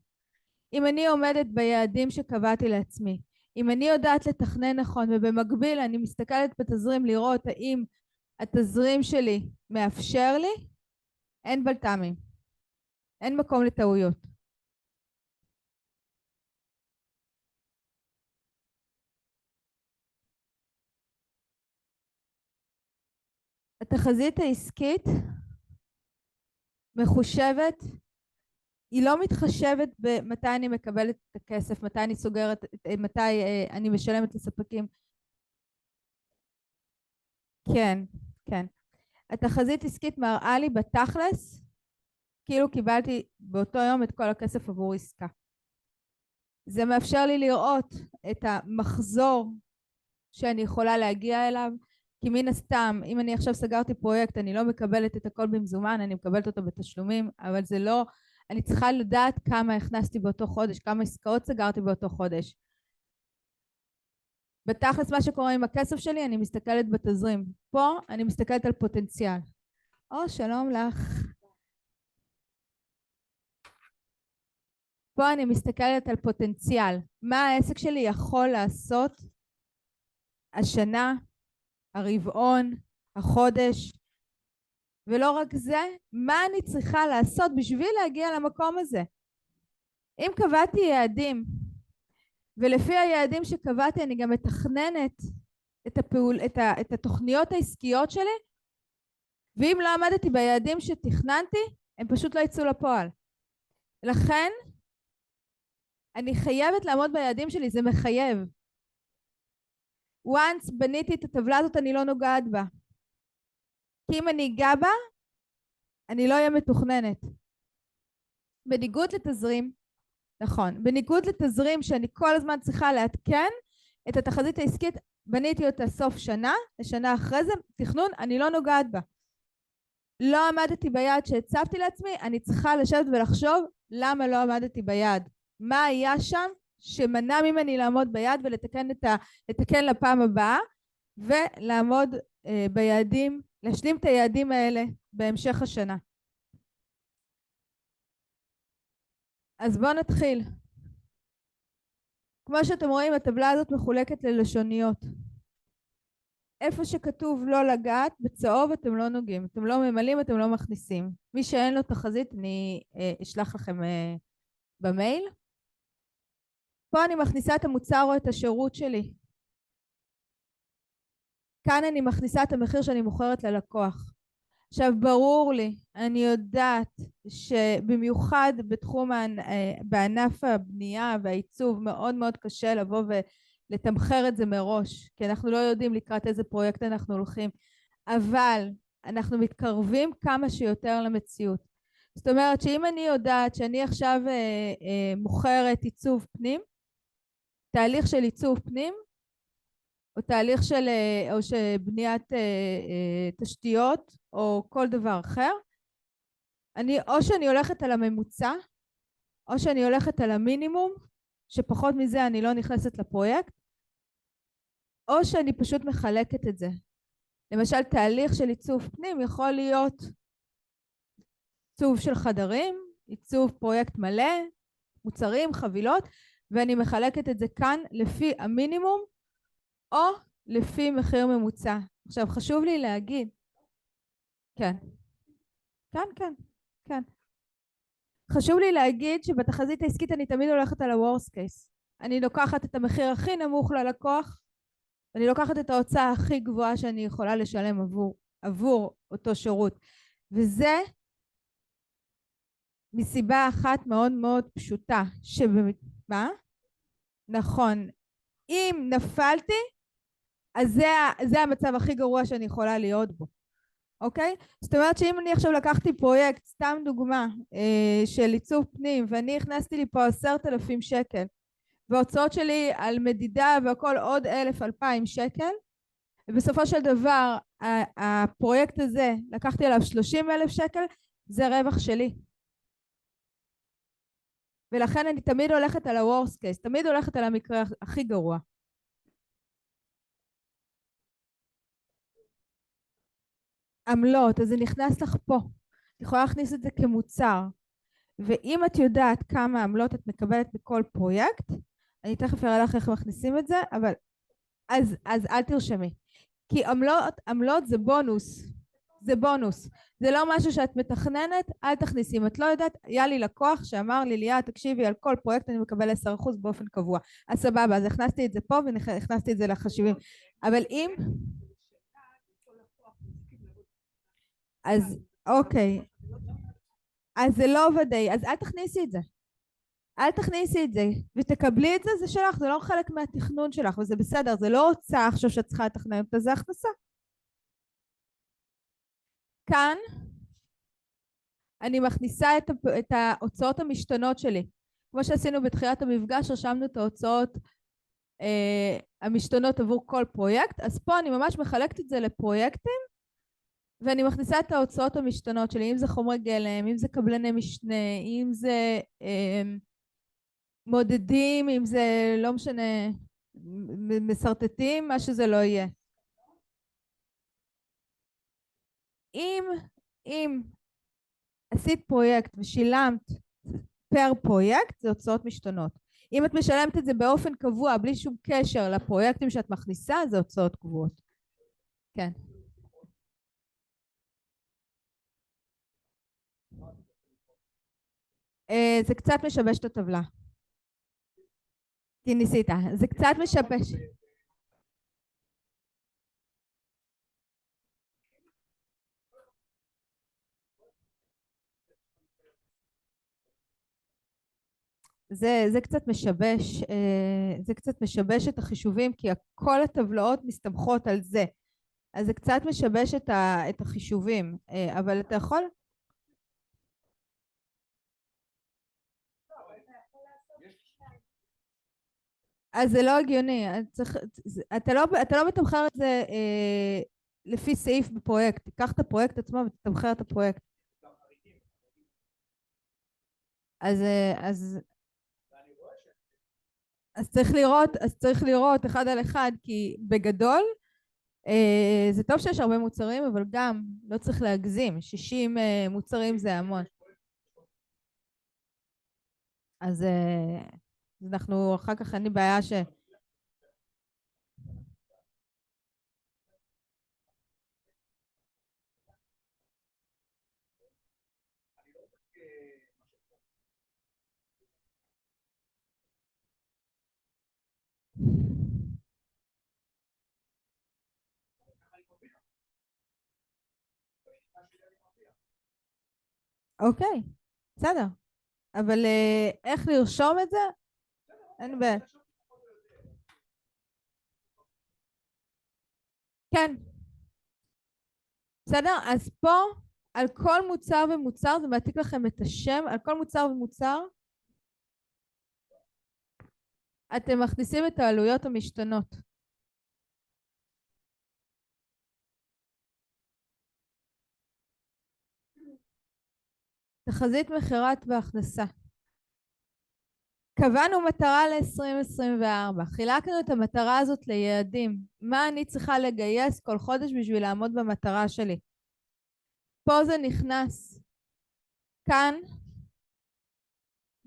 אם אני עומדת ביעדים שקבעתי לעצמי, אם אני יודעת לתכנן נכון ובמקביל אני מסתכלת בתזרים לראות האם התזרים שלי מאפשר לי, אין בלת"מים. אין מקום לטעויות. התחזית העסקית מחושבת, היא לא מתחשבת במתי אני מקבלת את הכסף, מתי אני סוגרת, מתי אני משלמת לספקים. כן, כן. התחזית עסקית מראה לי בתכלס, כאילו קיבלתי באותו יום את כל הכסף עבור עסקה. זה מאפשר לי לראות את המחזור שאני יכולה להגיע אליו, כי מן הסתם, אם אני עכשיו סגרתי פרויקט, אני לא מקבלת את הכל במזומן, אני מקבלת אותו בתשלומים, אבל זה לא אני צריכה לדעת כמה הכנסתי באותו חודש, כמה עסקאות סגרתי באותו חודש. בתכלס מה שקורה עם הכסף שלי, אני מסתכלת בתזרים. פה אני מסתכלת על פוטנציאל. שלום לך. פה אני מסתכלת על פוטנציאל. מה העסק שלי יכול לעשות השנה, הרבעון, החודש, ולא רק זה, מה אני צריכה לעשות בשביל להגיע למקום הזה. אם קבעתי יעדים, ולפי היעדים שקבעתי אני גם מתכננת את התוכניות העסקיות שלי, ואם לא עמדתי ביעדים שתכננתי, הם פשוט לא יצאו לפועל. לכן, אני חייבת לעמוד ביעדים שלי, זה מחייב. once בניתי את הטבלה הזאת, אני לא נוגעת בה. כי אם אני אגע בה, אני לא אהיה מתוכננת. בניגוד לתזרים, נכון, בניגוד לתזרים שאני כל הזמן צריכה לעדכן את התחזית העסקית, בניתי אותה סוף שנה, לשנה אחרי זה, תכנון, אני לא נוגעת בה. לא עמדתי ביעד שהצבתי לעצמי, אני צריכה לשבת ולחשוב למה לא עמדתי ביעד. מה היה שם שמנע ממני לעמוד ביעד ולתקן לפעם הבאה, ולעמוד ביעדים, להשלים את היעדים האלה בהמשך השנה. אז בואו נתחיל. כמו שאתם רואים, הטבלה הזאת מחולקת ללשוניות. איפה שכתוב לא לגעת, בצהוב אתם לא נוגעים, אתם לא ממלאים, אתם לא מכניסים. מי שאין לו תחזית, אני אשלח לכם במייל. פה אני מכניסה את המוצר או את השירות שלי. כאן אני מכניסה את המחיר שאני מוכרת ללקוח. עכשיו ברור לי, אני יודעת שבמיוחד בתחום, בענף הבנייה והעיצוב מאוד מאוד קשה לבוא ולתמחר את זה מראש, כי אנחנו לא יודעים לקראת איזה פרויקט אנחנו הולכים, אבל אנחנו מתקרבים כמה שיותר למציאות. זאת אומרת שאם אני יודעת שאני עכשיו מוכרת עיצוב פנים, תהליך של עיצוב פנים, או תהליך של בניית תשתיות, או כל דבר אחר, או שאני הולכת על הממוצע, או שאני הולכת על המינימום, שפחות מזה אני לא נכנסת לפרויקט, או שאני פשוט מחלקת את זה. למשל, תהליך של עיצוב פנים יכול להיות עיצוב של חדרים, עיצוב פרויקט מלא, מוצרים, חבילות, ואני מחלקת את זה כאן לפי המינימום, או לפי מחיר ממוצע. עכשיו חשוב לי להגיד, כן, חשוב לי להגיד שבתחזית העסקית אני תמיד הולכת על ה-worst case. אני לוקחת את המחיר הכי נמוך ללקוח, אני לוקחת את ההוצאה הכי גבוהה שאני יכולה לשלם עבור אותו שירות. וזה מסיבה אחת מאוד מאוד פשוטה, מה? נכון, אם נפלתי, אז זה המצב הכי גרוע שאני יכולה להיות בו, אוקיי? זאת אומרת שאם אני עכשיו לקחתי פרויקט, סתם דוגמה, של עיצוב פנים, ואני הכנסתי לי פה 10,000 שקל, וההוצאות שלי על מדידה והכל עוד 1,000-2,000 שקל, ובסופו של דבר, הפרויקט הזה, לקחתי עליו 30,000 שקל, זה רווח שלי. ולכן אני תמיד הולכת על ה-worst case, תמיד הולכת על המקרה הכי גרוע. עמלות, אז זה נכנס לך פה. את יכולה להכניס את זה כמוצר. ואם את יודעת כמה עמלות את מקבלת בכל פרויקט, אני תכף אראה לך איך מכניסים את זה, אבל אז אל תרשמי. כי עמלות זה בונוס. זה בונוס. זה לא משהו שאת מתכננת, אל תכניסי. אם את לא יודעת, היה לי לקוח שאמר לי, ליה, תקשיבי, על כל פרויקט אני מקבל 10% באופן קבוע. אז סבבה, אז הכנסתי את זה פה והכנסתי את זה לחשיבים. אבל אם... אז אוקיי, אז זה לא ודאי, אז אל תכניסי את זה. אל תכניסי את זה, ותקבלי את זה, זה שלך, זה לא חלק מהתכנון שלך, וזה בסדר, זה לא הוצאה עכשיו שאת צריכה לתכנן אותה, זה הכנסה. כאן אני מכניסה את ההוצאות המשתנות שלי. כמו שעשינו בתחילת המפגש, רשמנו את ההוצאות המשתנות עבור כל פרויקט, אז פה אני ממש מחלקת את זה לפרויקטים, ואני מכניסה את ההוצאות המשתנות שלי, אם זה חומרי גלם, אם זה קבלני משנה, אם זה מודדים, אם זה לא משנה, מסרטטים, מה שזה לא יהיה. אם עשית פרויקט ושילמת פר פרויקט, זה הוצאות משתנות. אם את משלמת את זה באופן קבוע, בלי שום קשר לפרויקטים שאת מכניסה, זה הוצאות קבועות. כן. זה קצת משבש את הטבלה. כי ניסית, זה קצת משבש. זה קצת משבש, זה קצת משבש את החישובים, כי כל הטבלאות מסתמכות על זה. אז זה קצת משבש את החישובים, אבל אתה יכול... אז זה לא הגיוני, אתה לא מתמחר את זה לפי סעיף בפרויקט, תיקח את הפרויקט עצמו ותתמחר את הפרויקט. אז צריך לראות אחד על אחד, כי בגדול זה טוב שיש הרבה מוצרים, אבל גם לא צריך להגזים, 60 מוצרים זה המון. אז אנחנו אחר כך אין לי בעיה ש... אוקיי, בסדר. אבל איך לרשום את זה? אין בעיה. כן. בסדר? אז פה על כל מוצר ומוצר, זה מעתיק לכם את השם, על כל מוצר ומוצר אתם מכניסים את העלויות המשתנות. תחזית מכירת והכנסה. קבענו מטרה ל-2024, חילקנו את המטרה הזאת ליעדים. מה אני צריכה לגייס כל חודש בשביל לעמוד במטרה שלי? פה זה נכנס. כאן,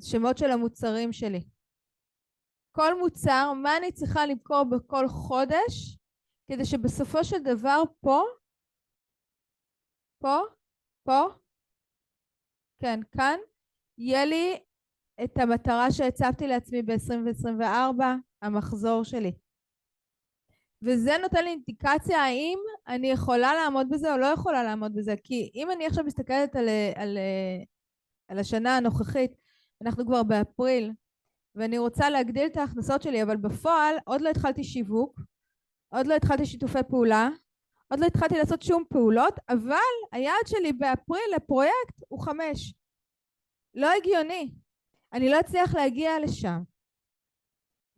שמות של המוצרים שלי. כל מוצר, מה אני צריכה למכור בכל חודש, כדי שבסופו של דבר פה, כן, כאן, יהיה לי את המטרה שהצבתי לעצמי ב-2024, המחזור שלי. וזה נותן לי אינדיקציה האם אני יכולה לעמוד בזה או לא יכולה לעמוד בזה. כי אם אני עכשיו מסתכלת על השנה הנוכחית, אנחנו כבר באפריל, ואני רוצה להגדיל את ההכנסות שלי, אבל בפועל עוד לא התחלתי שיווק, עוד לא התחלתי שיתופי פעולה, עוד לא התחלתי לעשות שום פעולות, אבל היעד שלי באפריל לפרויקט הוא 5. לא הגיוני. אני לא אצליח להגיע לשם.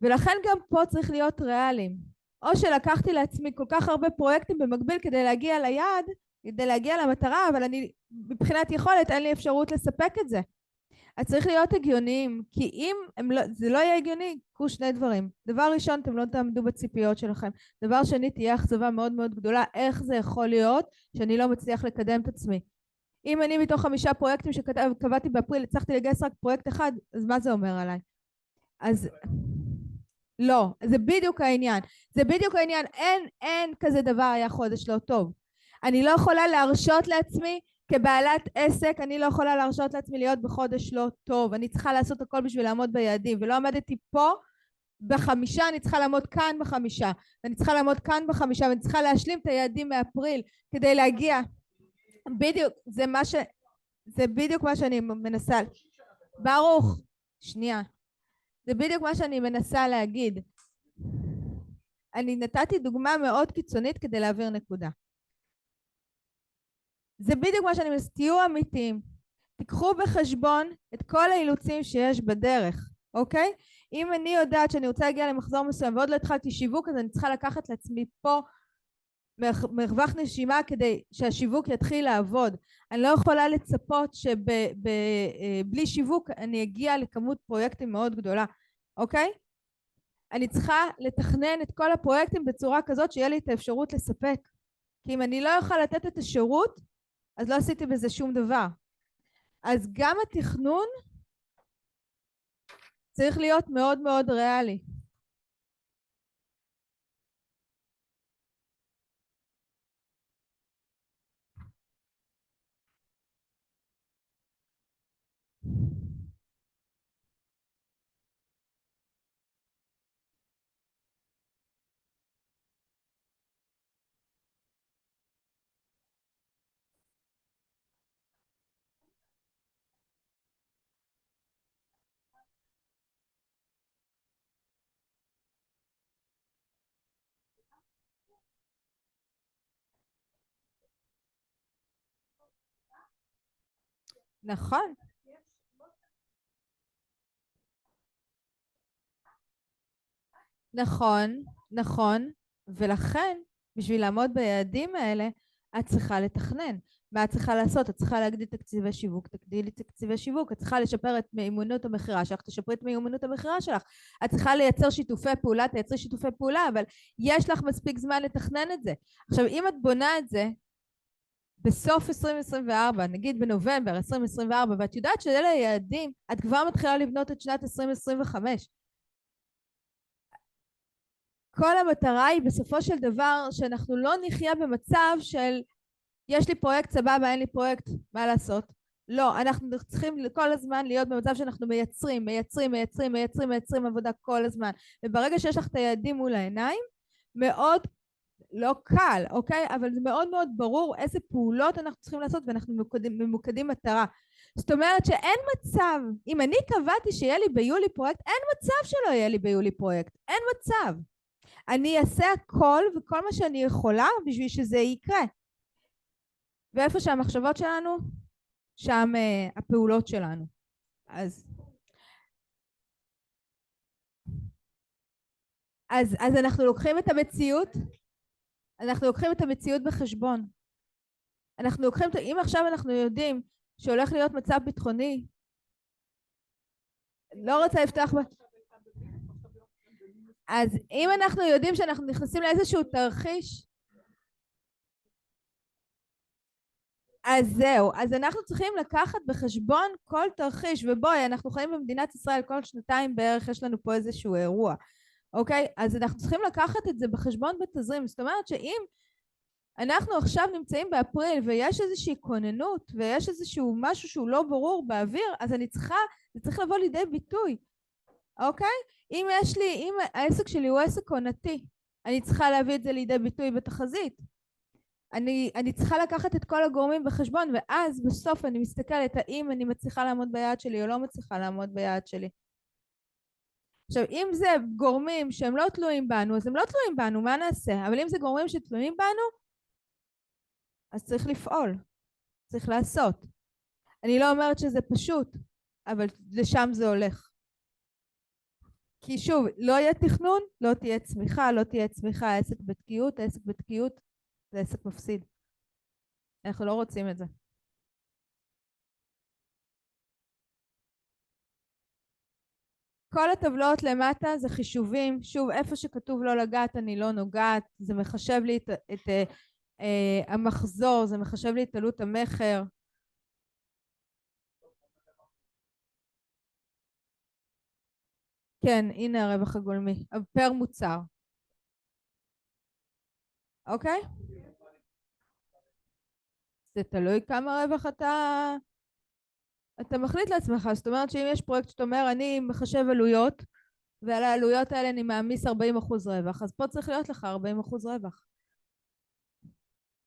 ולכן גם פה צריך להיות ריאליים. או שלקחתי לעצמי כל כך הרבה פרויקטים במקביל כדי להגיע ליעד, כדי להגיע למטרה, אבל אני מבחינת יכולת אין לי אפשרות לספק את זה. אז צריך להיות הגיוניים, כי אם זה לא יהיה הגיוני, קחו שני דברים. דבר ראשון, אתם לא תעמדו בציפיות שלכם. דבר שני, תהיה אכזבה מאוד מאוד גדולה. איך זה יכול להיות שאני לא מצליח לקדם את עצמי? אם אני מתוך 5 פרויקטים שקבעתי באפריל, הצלחתי לגייס רק פרויקט אחד, אז מה זה אומר עליי? אז לא, זה בדיוק העניין. זה בדיוק העניין. אין כזה דבר היה חודש לא טוב. אני לא יכולה להרשות לעצמי, כבעלת עסק, אני לא יכולה להרשות לעצמי להיות בחודש לא טוב. אני צריכה לעשות הכל בשביל לעמוד ביעדים, ולא עמדתי פה ב5, אני צריכה לעמוד כאן ב5, ואני צריכה לעמוד כאן ב5, ואני צריכה להשלים את היעדים מאפריל כדי להגיע. בדיוק, זה בדיוק מה שאני מנסה. ברוך, שנייה. זה בדיוק מה שאני מנסה להגיד. אני נתתי דוגמה מאוד קיצונית כדי להעביר נקודה. זה בדיוק מה שאני מנסה, תהיו אמיתיים. תיקחו בחשבון את כל האילוצים שיש בדרך, אוקיי? אם אני יודעת שאני רוצה להגיע למחזור מסוים ועוד לא התחלתי שיווק, אז אני צריכה לקחת לעצמי פה מרווח נשימה כדי שהשיווק יתחיל לעבוד. אני לא יכולה לצפות שבלי שיווק אני אגיע לכמות פרויקטים מאוד גדולה, אוקיי? אני צריכה לתכנן את כל הפרויקטים בצורה כזאת שיהיה לי את האפשרות לספק. כי אם אני לא יכולה לתת את השירות, אז לא עשיתי בזה שום דבר. אז גם התכנון צריך להיות מאוד מאוד ריאלי. נכון. נכון, נכון, ולכן בשביל לעמוד ביעדים האלה את צריכה לתכנן. מה את צריכה לעשות? את צריכה להגדיל תקציבי שיווק, תגדילי תקציבי שיווק, את צריכה לשפר את מיומנות המכירה שלך, תשפרי את מיומנות המכירה שלך, את צריכה לייצר שיתופי פעולה, תייצרי שיתופי פעולה, אבל יש לך מספיק זמן לתכנן את זה. עכשיו אם את בונה את זה בסוף 2024, נגיד בנובמבר 2024, ואת יודעת שאלה היעדים, את כבר מתחילה לבנות את שנת 2025. כל המטרה היא בסופו של דבר שאנחנו לא נחיה במצב של יש לי פרויקט סבבה, אין לי פרויקט, מה לעשות? לא, אנחנו צריכים כל הזמן להיות במצב שאנחנו מייצרים עבודה כל הזמן. וברגע שיש לך את היעדים מול העיניים, מאוד לא קל, אוקיי? אבל זה מאוד מאוד ברור איזה פעולות אנחנו צריכים לעשות ואנחנו ממוקדים מטרה. זאת אומרת שאין מצב, אם אני קבעתי שיהיה לי ביולי פרויקט, אין מצב שלא יהיה לי ביולי פרויקט, אין מצב. אני אעשה הכל וכל מה שאני יכולה בשביל שזה יקרה. ואיפה שהמחשבות שלנו, שם הפעולות שלנו. אז אנחנו לוקחים את המציאות, אנחנו לוקחים את המציאות בחשבון. אנחנו לוקחים, אם עכשיו אנחנו יודעים שהולך להיות מצב ביטחוני, לא רוצה לפתוח, אז אם אנחנו יודעים שאנחנו נכנסים לאיזשהו תרחיש, אז זהו, אז אנחנו צריכים לקחת בחשבון כל תרחיש, ובואי, אנחנו חיים במדינת ישראל כל שנתיים בערך, יש לנו פה איזשהו אירוע, אוקיי? אז אנחנו צריכים לקחת את זה בחשבון בתזרים, זאת אומרת שאם אנחנו עכשיו נמצאים באפריל ויש איזושהי כוננות ויש איזשהו משהו שהוא לא ברור באוויר, אז זה צריך לבוא לידי ביטוי, אוקיי? אם העסק שלי הוא עסק עונתי, אני צריכה להביא את זה לידי ביטוי בתחזית. אני צריכה לקחת את כל הגורמים בחשבון, ואז בסוף אני מסתכלת האם אני מצליחה לעמוד ביעד שלי או לא מצליחה לעמוד ביעד שלי. עכשיו, אם זה גורמים שהם לא תלויים בנו, אז הם לא תלויים בנו, מה נעשה? אבל אם זה גורמים שתלויים בנו, אז צריך לפעול, צריך לעשות. אני לא אומרת שזה פשוט, אבל לשם זה הולך. כי שוב, לא יהיה תכנון, לא תהיה צמיחה, העסק בתקיעות זה עסק מפסיד. אנחנו לא רוצים את זה. כל הטבלאות למטה זה חישובים, שוב, איפה שכתוב לא לגעת אני לא נוגעת, זה מחשב לי את המחזור, זה מחשב לי את עלות המחר. כן, הנה הרווח הגולמי, פר מוצר. אוקיי? זה תלוי כמה רווח אתה מחליט לעצמך, זאת אומרת שאם יש פרויקט שאתה אומר אני מחשב עלויות ועל העלויות האלה אני מעמיס 40% רווח, אז פה צריך להיות לך 40% רווח.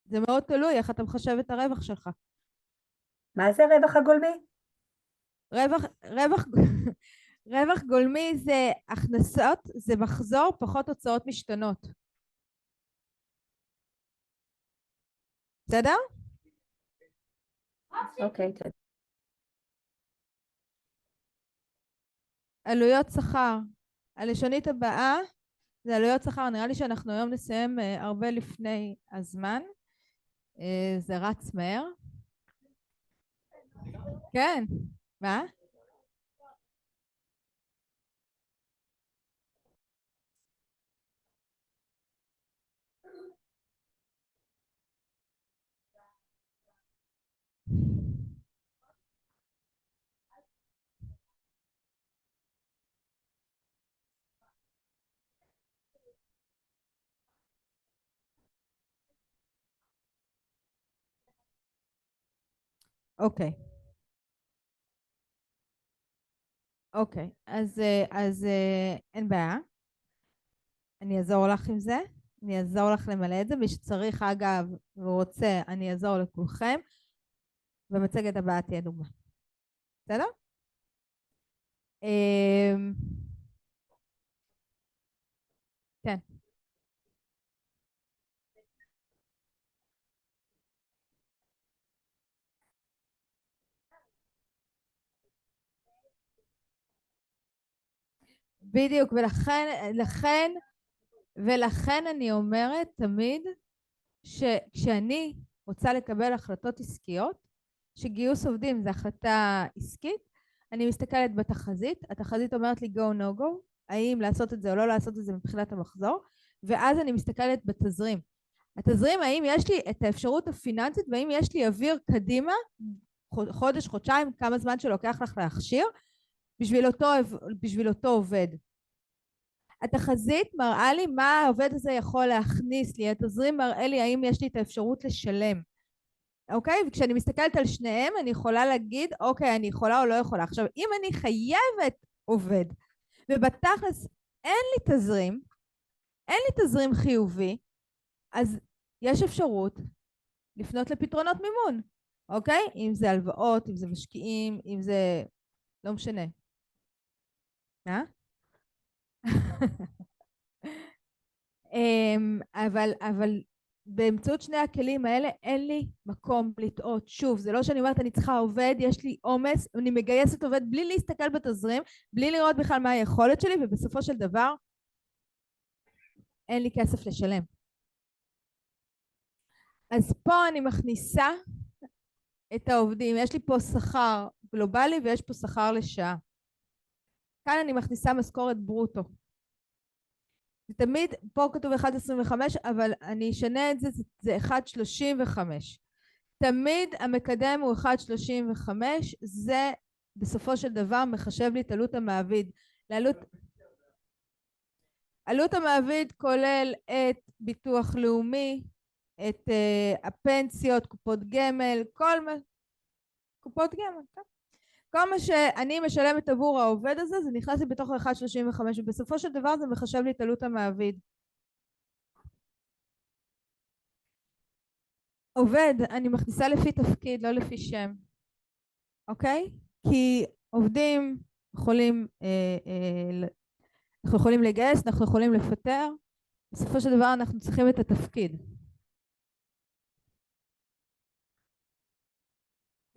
זה מאוד תלוי איך אתה מחשב את הרווח שלך. מה זה רווח הגולמי? רווח גולמי זה הכנסות, זה מחזור פחות הוצאות משתנות. בסדר? אוקיי, תודה. עלויות שכר. הלשונית הבאה זה עלויות שכר. נראה לי שאנחנו היום נסיים הרבה לפני הזמן. זה רץ מהר. כן. מה? אוקיי. אוקיי, אז אין בעיה. אני אעזור לך עם זה. אני אעזור לך למלא את זה. מי שצריך, אגב, ורוצה, אני אעזור לכולכם. במצגת הבאה תהיה דוגמה. בסדר? כן. בדיוק, ולכן אני אומרת תמיד שכשאני רוצה לקבל החלטות עסקיות, שגיוס עובדים זה החלטה עסקית, אני מסתכלת בתחזית, התחזית אומרת לי go no go, האם לעשות את זה או לא לעשות את זה מבחינת המחזור, ואז אני מסתכלת בתזרים. התזרים, האם יש לי את האפשרות הפיננסית, והאם יש לי אוויר קדימה, חודש, חודשיים, כמה זמן שלוקח לך להכשיר, בשביל אותו עובד. התחזית מראה לי מה העובד הזה יכול להכניס לי, התזרים מראה לי האם יש לי את האפשרות לשלם. אוקיי? וכשאני מסתכלת על שניהם, אני יכולה להגיד, אוקיי, אני יכולה או לא יכולה. עכשיו, אם אני חייבת עובד, ובתכלס אין לי תזרים חיובי, אז יש אפשרות לפנות לפתרונות מימון, אוקיי? אם זה הלוואות, אם זה משקיעים, אם זה... לא משנה. אבל באמצעות שני הכלים האלה אין לי מקום לטעות. שוב, זה לא שאני אומרת אני צריכה עובד, יש לי עומס, אני מגייסת עובד בלי להסתכל בתזרים, בלי לראות בכלל מה היכולת שלי, ובסופו של דבר אין לי כסף לשלם. אז פה אני מכניסה את העובדים, יש לי פה שכר גלובלי ויש פה שכר לשעה. כאן אני מכניסה משכורת ברוטו. זה תמיד, פה כתוב 1.25, אבל אני אשנה את זה, זה 1.35. תמיד המקדם הוא 1.35, זה בסופו של דבר מחשב לי את עלות המעביד. עלות המעביד כולל את ביטוח לאומי, את הפנסיות, קופות גמל, קופות גמל, כן? כל מה שאני משלמת עבור העובד הזה, זה נכנס לי בתוך 1.35, ובסופו של דבר זה מחשב לי את עלות המעביד. עובד, אני מכניסה לפי תפקיד, לא לפי שם. אוקיי? כי עובדים אנחנו יכולים לגייס, אנחנו יכולים לפטר. בסופו של דבר אנחנו צריכים את התפקיד.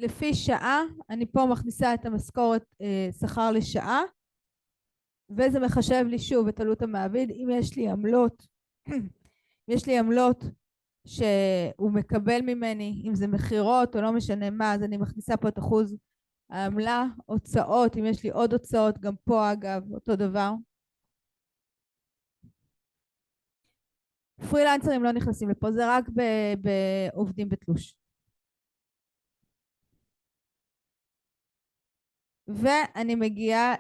לפי שעה, אני פה מכניסה את המשכורת שכר לשעה, וזה מחשב לי שוב את עלות המעביד. אם יש לי עמלות שהוא מקבל ממני, אם זה מחירות או לא משנה מה, אז אני מכניסה פה את אחוז העמלה, הוצאות, אם יש לי עוד הוצאות, גם פה אגב, אותו דבר. פרילנסרים לא נכנסים לפה, זה רק בעובדים בתלוש. ואני מגיעה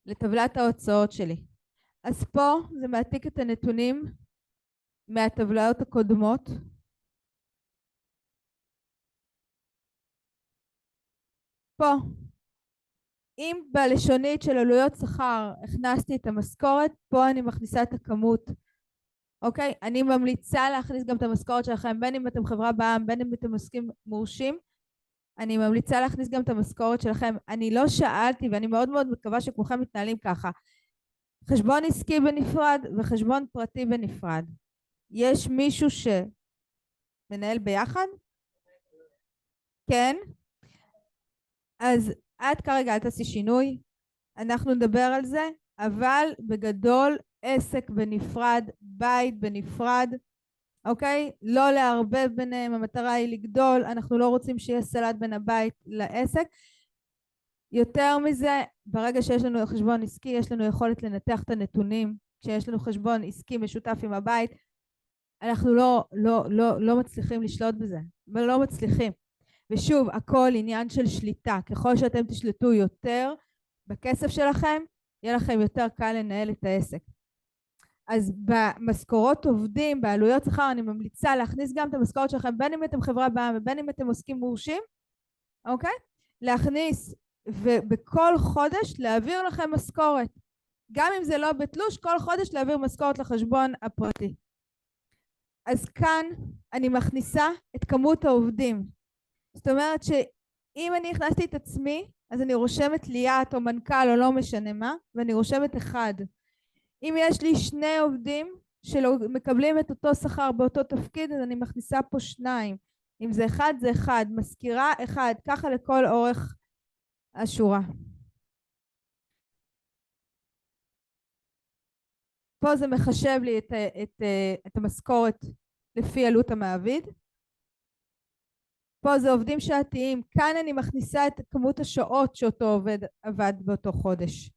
לטבלת ההוצאות שלי. אז פה זה מעתיק את הנתונים מהטבלאות הקודמות. פה, אם בלשונית של עלויות שכר הכנסתי את המשכורת, פה אני מכניסה את הכמות. אוקיי? אני ממליצה להכניס גם את המשכורת שלכם, בין אם אתם חברה בע"מ, בין אם אתם עוסקים מורשים, אני ממליצה להכניס גם את המשכורת שלכם. אני לא שאלתי, ואני מאוד מאוד מקווה שכולכם מתנהלים ככה. חשבון עסקי בנפרד וחשבון פרטי בנפרד. יש מישהו שמנהל ביחד? כן? אז עד כרגע אל תעשי שינוי. אנחנו נדבר על זה, אבל בגדול עסק בנפרד, בית בנפרד, אוקיי? לא לערבב ביניהם, המטרה היא לגדול, אנחנו לא רוצים שיהיה סלט בין הבית לעסק. יותר מזה, ברגע שיש לנו חשבון עסקי, יש לנו יכולת לנתח את הנתונים. כשיש לנו חשבון עסקי משותף עם הבית, אנחנו לא מצליחים לשלוט בזה, ולא מצליחים. ושוב, הכל עניין של שליטה. ככל שאתם תשלטו יותר בכסף שלכם, יהיה לכם יותר קל לנהל את העסק. אז במשכורות עובדים, בעלויות שכר, אני ממליצה להכניס גם את המשכורת שלכם, בין אם אתם חברה בע"מ ובין אם אתם עוסקים מורשים, אוקיי? להכניס ובכל חודש להעביר לכם משכורת. גם אם זה לא בתלוש, כל חודש להעביר משכורת לחשבון הפרטי. אז כאן אני מכניסה את כמות העובדים. זאת אומרת שאם אני הכנסתי את עצמי, אז אני רושמת ליאת או מנכ"ל או לא משנה מה, ואני רושמת אחד. אם יש לי 2 עובדים שמקבלים את אותו שכר באותו תפקיד, אז אני מכניסה פה 2. אם זה 1 זה 1, מזכירה 1, ככה לכל אורך השורה. פה זה מחשב לי את המשכורת לפי עלות המעביד. פה זה עובדים שעתיים, כאן אני מכניסה את כמות השעות שאותו עובד עבד באותו חודש.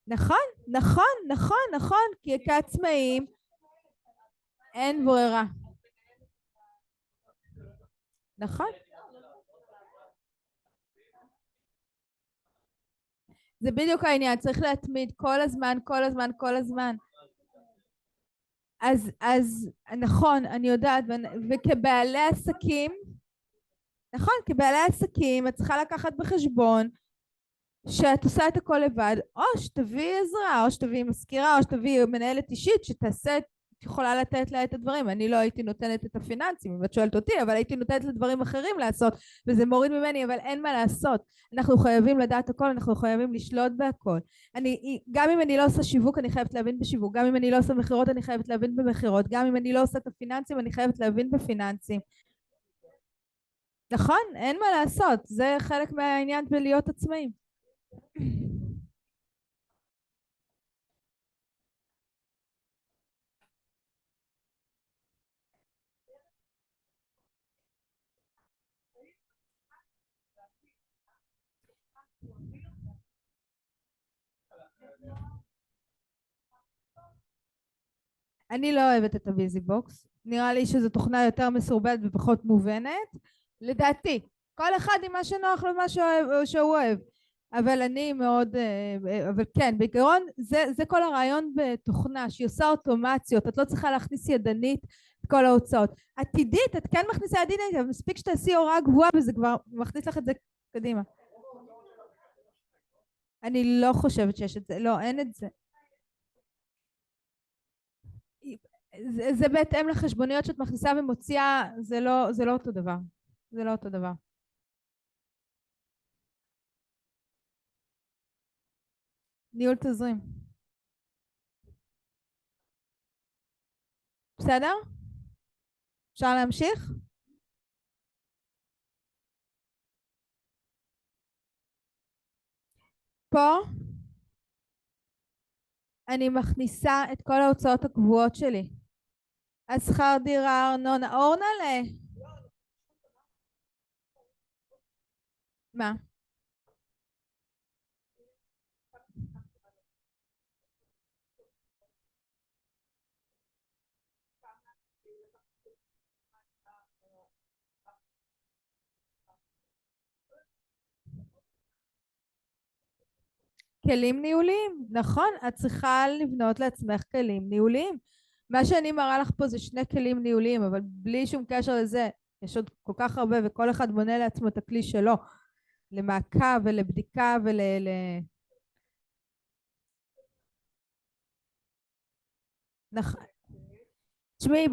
נכון, נכון, נכון, נכון, כי כעצמאים אין ברירה. נכון. זה בדיוק העניין, צריך להתמיד כל הזמן, כל הזמן, כל הזמן. אז נכון, אני יודעת, וכבעלי עסקים, נכון, כבעלי עסקים את צריכה לקחת בחשבון שאת עושה את הכל לבד, או שתביא עזרה, או שתביא מזכירה, או שתביא מנהלת אישית שתעשה, יכולה לתת לה את הדברים. אני לא הייתי נותנת את הפיננסים, אם את שואלת אותי, אבל הייתי נותנת לדברים אחרים לעשות, וזה מוריד ממני, אבל אין מה לעשות. אנחנו חייבים לדעת הכל, אנחנו חייבים לשלוט בהכל. גם אם אני לא עושה שיווק, אני חייבת להבין בשיווק, גם אם אני לא עושה מחירות, אני חייבת להבין במחירות, גם אם אני לא עושה את הפיננסים, אני חייבת להבין בפיננסים. נכון, אין מה לעשות, זה חלק מהעניין בלהיות עצמאים. אני לא אוהבת את הביזי בוקס, נראה לי שזו תוכנה יותר מסורבלת ופחות מובנת, לדעתי, כל אחד עם מה שנוח לו ומה שהוא אוהב, אבל אני מאוד, אבל כן, בעיקרון זה כל הרעיון בתוכנה, שהיא עושה אוטומציות, את לא צריכה להכניס ידנית את כל ההוצאות. עתידית, את כן מכניסה ידנית, אבל מספיק שתעשי הוראה גבוהה וזה כבר מכניס לך את זה קדימה. אני לא חושבת שיש את זה, לא, אין את זה. זה בהתאם לחשבוניות שאת מכניסה ומוציאה, זה לא אותו דבר. זה לא אותו דבר. ניהול תזרים. בסדר? אפשר להמשיך? פה אני מכניסה את כל ההוצאות הקבועות שלי. השכר דירה, ארנונה, אורנלה. מה? כלים ניהוליים, נכון, את צריכה לבנות לעצמך כלים ניהוליים. מה שאני מראה לך פה זה 2 כלים ניהוליים, אבל בלי שום קשר לזה, יש עוד כל כך הרבה וכל אחד בונה לעצמו את הכלי שלו, למעקב ולבדיקה נכון. תשמעי,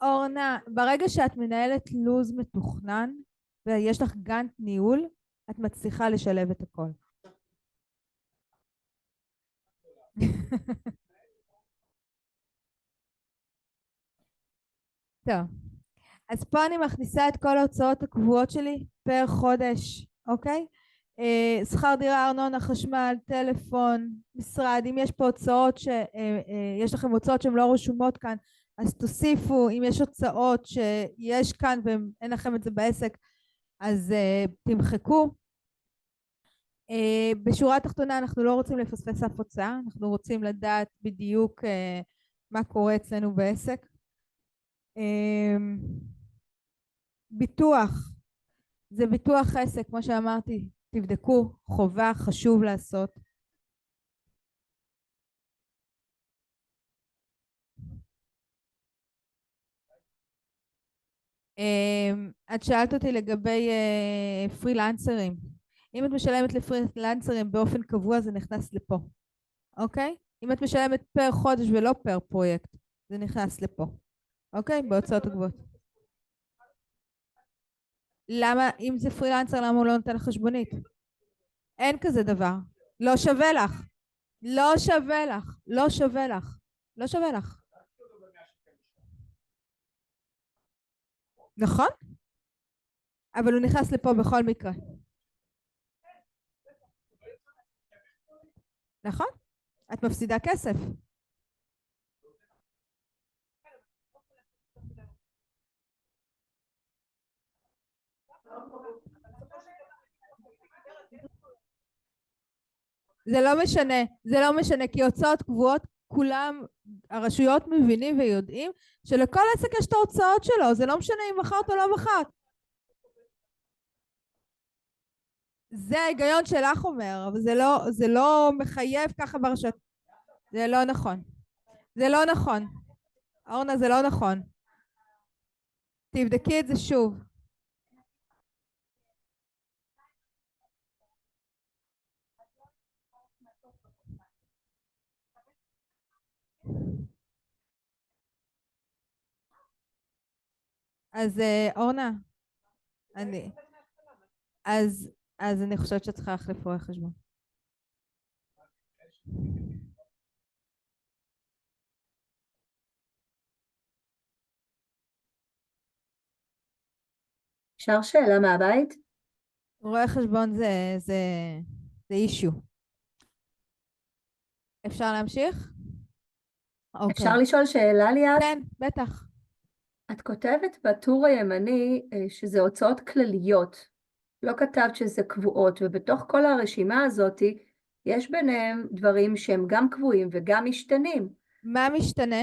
אורנה, ברגע שאת מנהלת לוז מתוכנן, ויש לך גאנט ניהול, את מצליחה לשלב את הכל. טוב, אז פה אני מכניסה את כל ההוצאות הקבועות שלי פר חודש, אוקיי? שכר דירה, ארנונה, חשמל, טלפון, משרד. אם יש פה הוצאות יש לכם הוצאות שהן לא רשומות כאן, אז תוסיפו. אם יש הוצאות שיש כאן ואין לכם את זה בעסק, אז תמחקו. בשורה התחתונה אנחנו לא רוצים לפספס אף הוצאה, אנחנו רוצים לדעת בדיוק מה קורה אצלנו בעסק. ביטוח, זה ביטוח עסק, כמו שאמרתי, תבדקו, חובה, חשוב לעשות. את שאלת אותי לגבי פרילנסרים. אם את משלמת לפרילנסרים באופן קבוע זה נכנס לפה, אוקיי? אם את משלמת פר חודש ולא פר פרויקט זה נכנס לפה, אוקיי? בהוצאות הגבוהות. למה, אם זה פרילנסר, למה הוא לא נותן לך חשבונית? אין כזה דבר. לא שווה לך. לא שווה לך. לא שווה לך. לא שווה לך. נכון? אבל הוא נכנס לפה בכל מקרה. נכון? את מפסידה כסף. זה לא משנה, זה לא משנה, כי הוצאות קבועות, כולם, הרשויות מבינים ויודעים שלכל עסק יש את ההוצאות שלו, זה לא משנה אם מכרת או לא מכרת. זה ההיגיון שלך אומר, אבל זה לא מחייב ככה ברשות. זה לא נכון. זה לא נכון. אורנה, זה לא נכון. תבדקי את זה שוב. אז אורנה, אז אני חושבת שאת צריכה להחליף רואה חשבון. אפשר שאלה מהבית? רואה חשבון זה אישיו. אפשר להמשיך? אפשר לשאול שאלה ליאת? כן, בטח. את כותבת בטור הימני שזה הוצאות כלליות, לא כתבת שזה קבועות, ובתוך כל הרשימה הזאת יש ביניהם דברים שהם גם קבועים וגם משתנים. מה משתנה?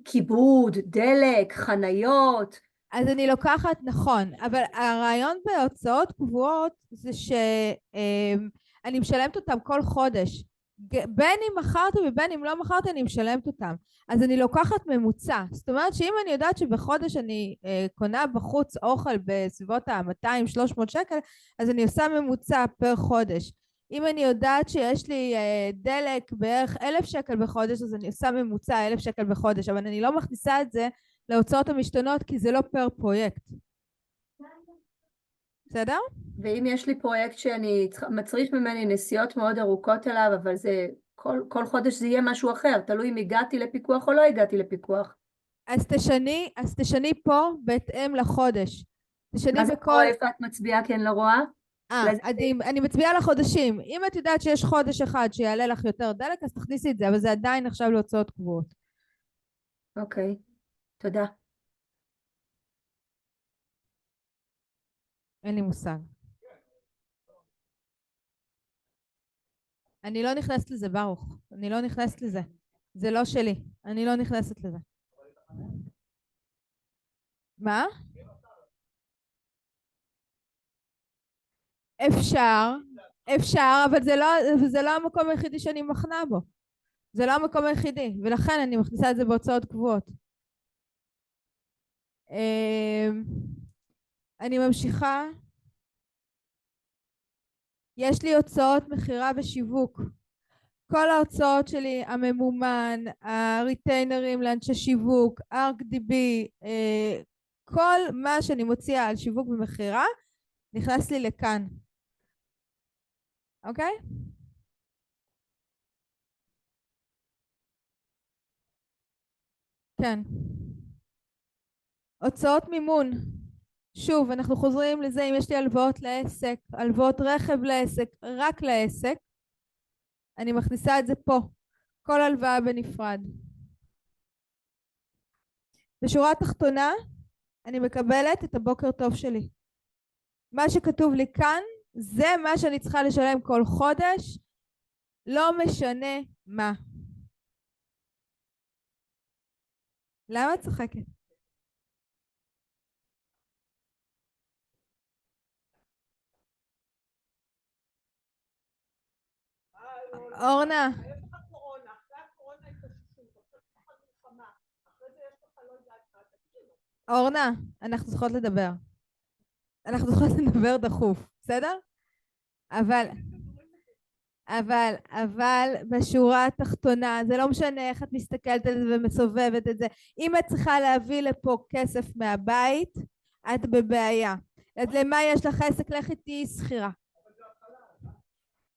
כיבוד, דלק, חניות. אז אני לוקחת, נכון, אבל הרעיון בהוצאות קבועות זה שאני משלמת אותם כל חודש. בין אם מכרתי ובין אם לא מכרתי אני משלמת אותם. אז אני לוקחת ממוצע. זאת אומרת שאם אני יודעת שבחודש אני קונה בחוץ אוכל בסביבות ה-200-300 שקל, אז אני עושה ממוצע פר חודש. אם אני יודעת שיש לי דלק בערך 1,000 שקל בחודש, אז אני עושה ממוצע 1,000 שקל בחודש, אבל אני לא מכניסה את זה להוצאות המשתנות כי זה לא פר פרויקט. בסדר? ואם יש לי פרויקט שאני מצריך ממני נסיעות מאוד ארוכות אליו, אבל זה כל חודש זה יהיה משהו אחר, תלוי אם הגעתי לפיקוח או לא הגעתי לפיקוח. אז תשני פה בהתאם לחודש. תשני אז בכל... איפה את מצביעה כי אני לא רואה? אני מצביעה על החודשים. אם את יודעת שיש חודש אחד שיעלה לך יותר דלק, אז תכניסי את זה, אבל זה עדיין עכשיו להוצאות קבועות. אוקיי, תודה. אין לי מושג. אני לא נכנסת לזה, ברוך. אני לא נכנסת לזה. זה לא שלי. אני לא נכנסת לזה. מה? אפשר, אבל זה לא המקום היחידי שאני מכנה בו. זה לא המקום היחידי, ולכן אני מכניסה את זה בהוצאות קבועות. אני ממשיכה. יש לי הוצאות מכירה ושיווק. כל ההוצאות שלי, הממומן, הריטיינרים לאנשי שיווק, ArcDB, כל מה שאני מוציאה על שיווק ומכירה, נכנס לי לכאן. אוקיי? כן. הוצאות מימון. שוב, אנחנו חוזרים לזה, אם יש לי הלוואות לעסק, הלוואות רכב לעסק, רק לעסק, אני מכניסה את זה פה. כל הלוואה בנפרד. בשורה התחתונה, אני מקבלת את הבוקר טוב שלי. מה שכתוב לי כאן, זה מה שאני צריכה לשלם כל חודש, לא משנה מה. למה את צוחקת? אורנה. יש לך קורונה, אחרי הקורונה התאוששות, עכשיו יש לך מלחמה, אחרי זה יש לך לא יודעת מה, תקשיבו. אורנה, אנחנו צריכות לדבר. אנחנו צריכות לדבר דחוף, בסדר? אבל בשורה התחתונה, זה לא משנה איך את מסתכלת על זה ומסובבת את זה. אם את צריכה להביא לפה כסף מהבית, את בבעיה. אז למה יש לך עסק? לכי תהיי שכירה.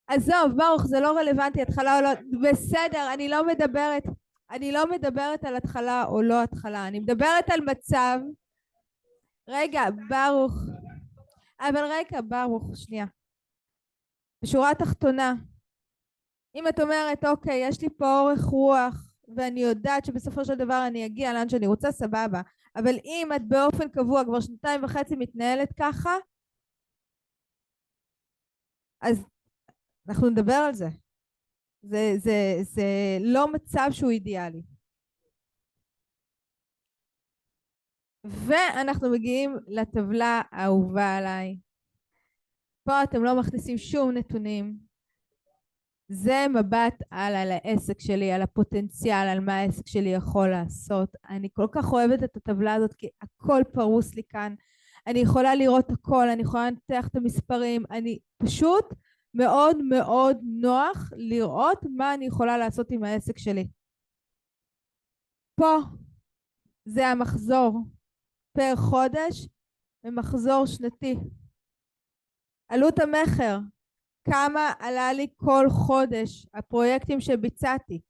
עזוב, ברוך, זה לא רלוונטי, התחלה או לא, בסדר, אני לא מדברת על התחלה או לא התחלה, אני מדברת על מצב, רגע, ברוך, ברוך, שנייה. בשורה התחתונה, אם את אומרת, אוקיי, יש לי פה אורך רוח, ואני יודעת שבסופו של דבר אני אגיע לאן שאני רוצה, סבבה, אבל אם את באופן קבוע כבר 2.5 מתנהלת ככה, אז אנחנו נדבר על זה. זה לא מצב שהוא אידיאלי. ואנחנו מגיעים לטבלה האהובה עליי. פה אתם לא מכניסים שום נתונים. זה מבט על העסק שלי, על הפוטנציאל, על מה העסק שלי יכול לעשות. אני כל כך אוהבת את הטבלה הזאת, כי הכל פרוס לי כאן. אני יכולה לראות הכל, אני יכולה לנתח את המספרים, אני פשוט מאוד מאוד נוח לראות מה אני יכולה לעשות עם העסק שלי. פה זה המחזור פר חודש ומחזור שנתי. עלות המחר, כמה עלה לי כל חודש הפרויקטים שביצעתי.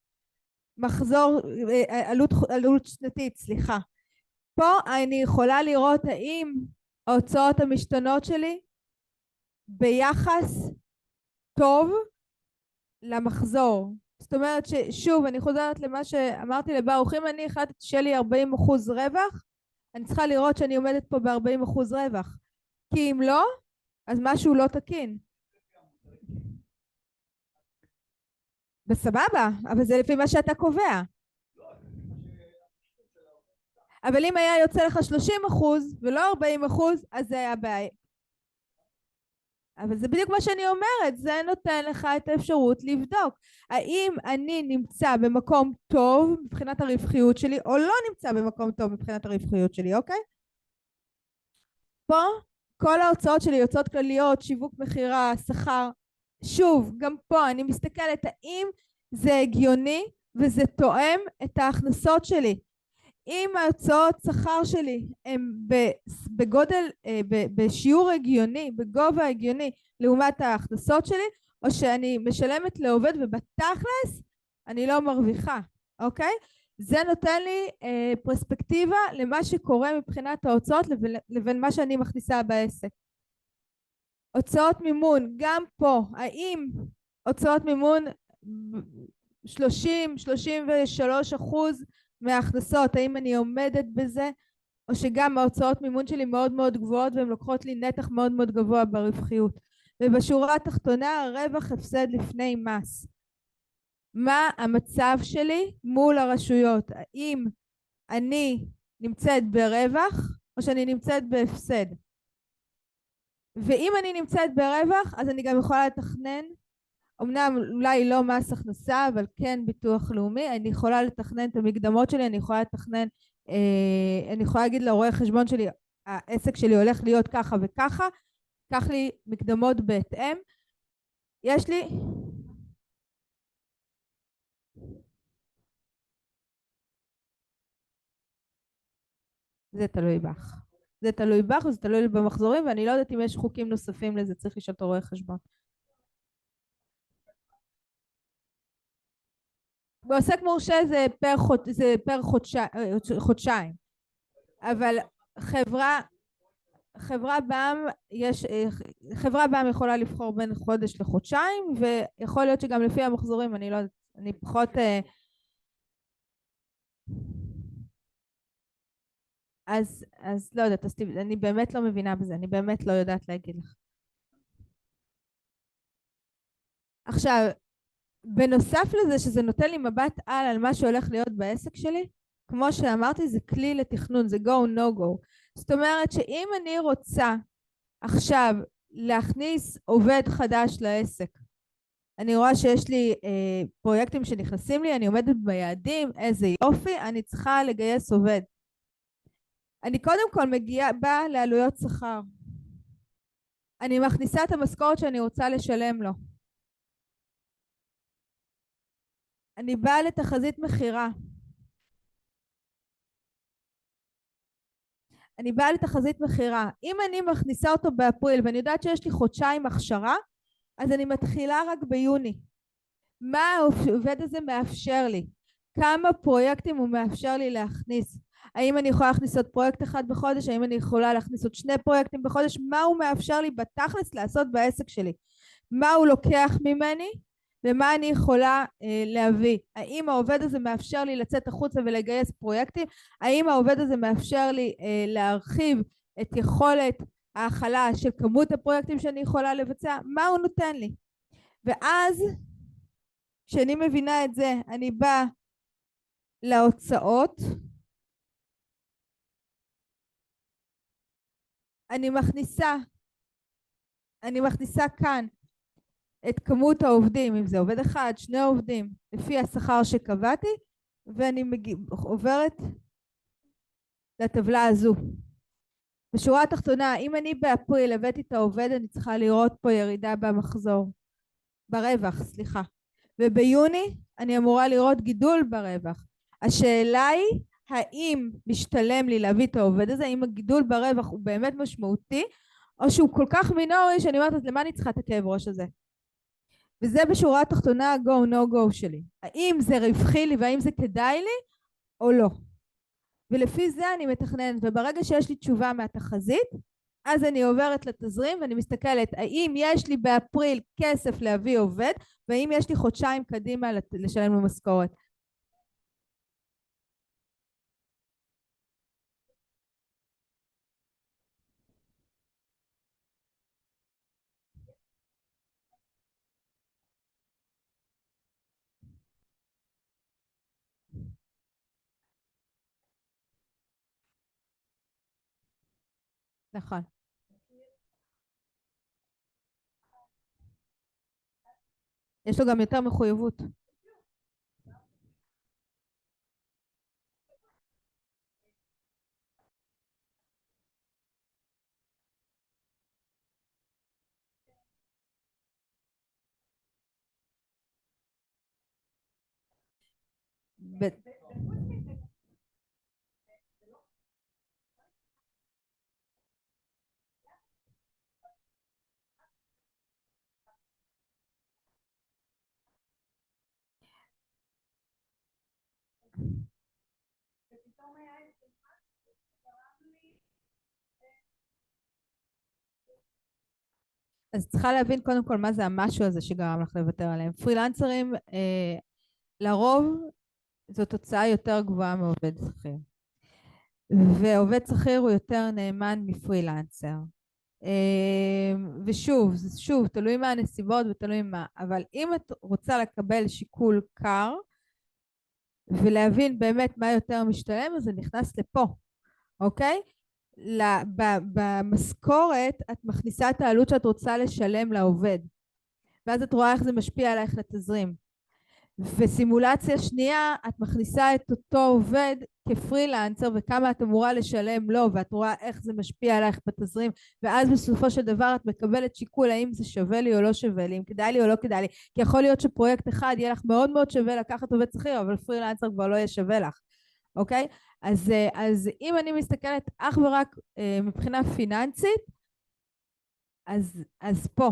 מחזור, עלות שנתית, סליחה. פה אני יכולה לראות האם ההוצאות המשתנות שלי ביחס טוב למחזור. זאת אומרת ששוב, אני חוזרת למה שאמרתי לברוך, אם אני החלטתי שיהיה לי 40% רווח, אני צריכה לראות שאני עומדת פה ב-40% רווח. כי אם לא, אז משהו לא תקין. בסבבה, אבל זה לפי מה שאתה קובע. אבל אם היה יוצא לך 30% ולא 40%, אז זה היה בעיה. אבל זה בדיוק מה שאני אומרת, זה נותן לך את האפשרות לבדוק האם אני נמצא במקום טוב מבחינת הרווחיות שלי או לא נמצא במקום טוב מבחינת הרווחיות שלי, אוקיי? פה כל ההוצאות שלי, הוצאות כלליות, שיווק, מחירה, שכר, שוב, גם פה אני מסתכלת האם זה הגיוני וזה תואם את ההכנסות שלי. אם ההוצאות שכר שלי הם בגודל, בשיעור הגיוני, בגובה הגיוני לעומת ההכנסות שלי, או שאני משלמת לעובד ובתכלס אני לא מרוויחה, אוקיי? זה נותן לי פרספקטיבה למה שקורה מבחינת ההוצאות לבין מה שאני מכניסה בעסק. הוצאות מימון, גם פה, האם הוצאות מימון 30-33% מההכנסות, האם אני עומדת בזה, או שגם ההוצאות מימון שלי מאוד מאוד גבוהות והן לוקחות לי נתח מאוד מאוד גבוה ברווחיות. ובשורה התחתונה, רווח הפסד לפני מס. מה המצב שלי מול הרשויות? האם אני נמצאת ברווח או שאני נמצאת בהפסד? ואם אני נמצאת ברווח, אז אני גם יכולה לתכנן, אמנם אולי לא מס הכנסה, אבל כן ביטוח לאומי, אני יכולה לתכנן את המקדמות שלי, אני יכולה לתכנן, אני יכולה להגיד לרואה חשבון שלי, העסק שלי הולך להיות ככה וככה, קח לי מקדמות בהתאם. יש לי... זה תלוי בך. זה תלוי בך וזה תלוי במחזורים, ואני לא יודעת אם יש חוקים נוספים לזה, צריך לשאול את רואה חשבון. בעוסק מורשה זה פר חודשיים, אבל חברה בע"מ יכולה לבחור בין חודש לחודשיים, ויכול להיות שגם לפי המחזורים, אני לא יודעת, אני פחות אז לא יודעת, אני באמת לא מבינה בזה, אני באמת לא יודעת להגיד לך. עכשיו, בנוסף לזה שזה נותן לי מבט על מה שהולך להיות בעסק שלי, כמו שאמרתי, זה כלי לתכנון, זה go no go. זאת אומרת שאם אני רוצה עכשיו להכניס עובד חדש לעסק, אני רואה שיש לי פרויקטים שנכנסים לי, אני עומדת ביעדים, איזה יופי, אני צריכה לגייס עובד. אני קודם כל באה לעלויות שכר. אני מכניסה את המשכורת שאני רוצה לשלם לו. אני באה לתחזית מחירה. אם אני מכניסה אותו באפריל ואני יודעת שיש לי חודשיים הכשרה, אז אני מתחילה רק ביוני. מה העובד הזה מאפשר לי? כמה פרויקטים הוא מאפשר לי להכניס? האם אני יכולה להכניס עוד פרויקט אחד בחודש? האם אני יכולה להכניס עוד 2 פרויקטים בחודש? מה הוא מאפשר לי בתכלס לעשות בעסק שלי? מה הוא לוקח ממני? ומה אני יכולה להביא? האם העובד הזה מאפשר לי לצאת החוצה ולגייס פרויקטים? האם העובד הזה מאפשר לי להרחיב את יכולת ההכלה של כמות הפרויקטים שאני יכולה לבצע? מה הוא נותן לי? ואז כשאני מבינה את זה, אני באה להוצאות, אני מכניסה כאן את כמות העובדים, אם זה עובד אחד, 2 עובדים, לפי השכר שקבעתי, ואני עוברת לטבלה הזו. בשורה התחתונה, אם אני באפריל הבאתי את העובד, אני צריכה לראות פה ירידה ברווח, סליחה. וביוני אני אמורה לראות גידול ברווח. השאלה היא, האם משתלם לי להביא את העובד הזה, האם הגידול ברווח הוא באמת משמעותי, או שהוא כל כך מינורי שאני אומרת, אז למה אני צריכה את הכאב ראש הזה? וזה בשורה התחתונה ה-go no go שלי. האם זה רווחי לי והאם זה כדאי לי או לא. ולפי זה אני מתכננת, וברגע שיש לי תשובה מהתחזית, אז אני עוברת לתזרים ואני מסתכלת האם יש לי באפריל כסף להביא עובד, והאם יש לי חודשיים קדימה לשלם לו משכורת. נכון. יש לו גם יותר מחויבות. אז צריכה להבין קודם כל מה זה המשהו הזה שגרם לך לוותר עליהם. פרילנסרים לרוב זו תוצאה יותר גבוהה מעובד שכיר. ועובד שכיר הוא יותר נאמן מפרילנסר. ושוב, תלוי מה הנסיבות ותלוי מה, אבל אם את רוצה לקבל שיקול קר ולהבין באמת מה יותר משתלם, אז זה נכנס לפה, אוקיי? במשכורת את מכניסה את העלות שאת רוצה לשלם לעובד, ואז את רואה איך זה משפיע עלייך לתזרים. וסימולציה שנייה, את מכניסה את אותו עובד כפרילנסר וכמה את אמורה לשלם לו, ואת רואה איך זה משפיע עלייך בתזרים, ואז בסופו של דבר את מקבלת שיקול האם זה שווה לי או לא שווה לי, אם כדאי לי או לא כדאי לי, כי יכול להיות שפרויקט אחד יהיה לך מאוד מאוד שווה לקחת עובד שכיר, אבל פרילנסר כבר לא יהיה שווה לך, אוקיי? אז אם אני מסתכלת אך ורק מבחינה פיננסית, אז פה.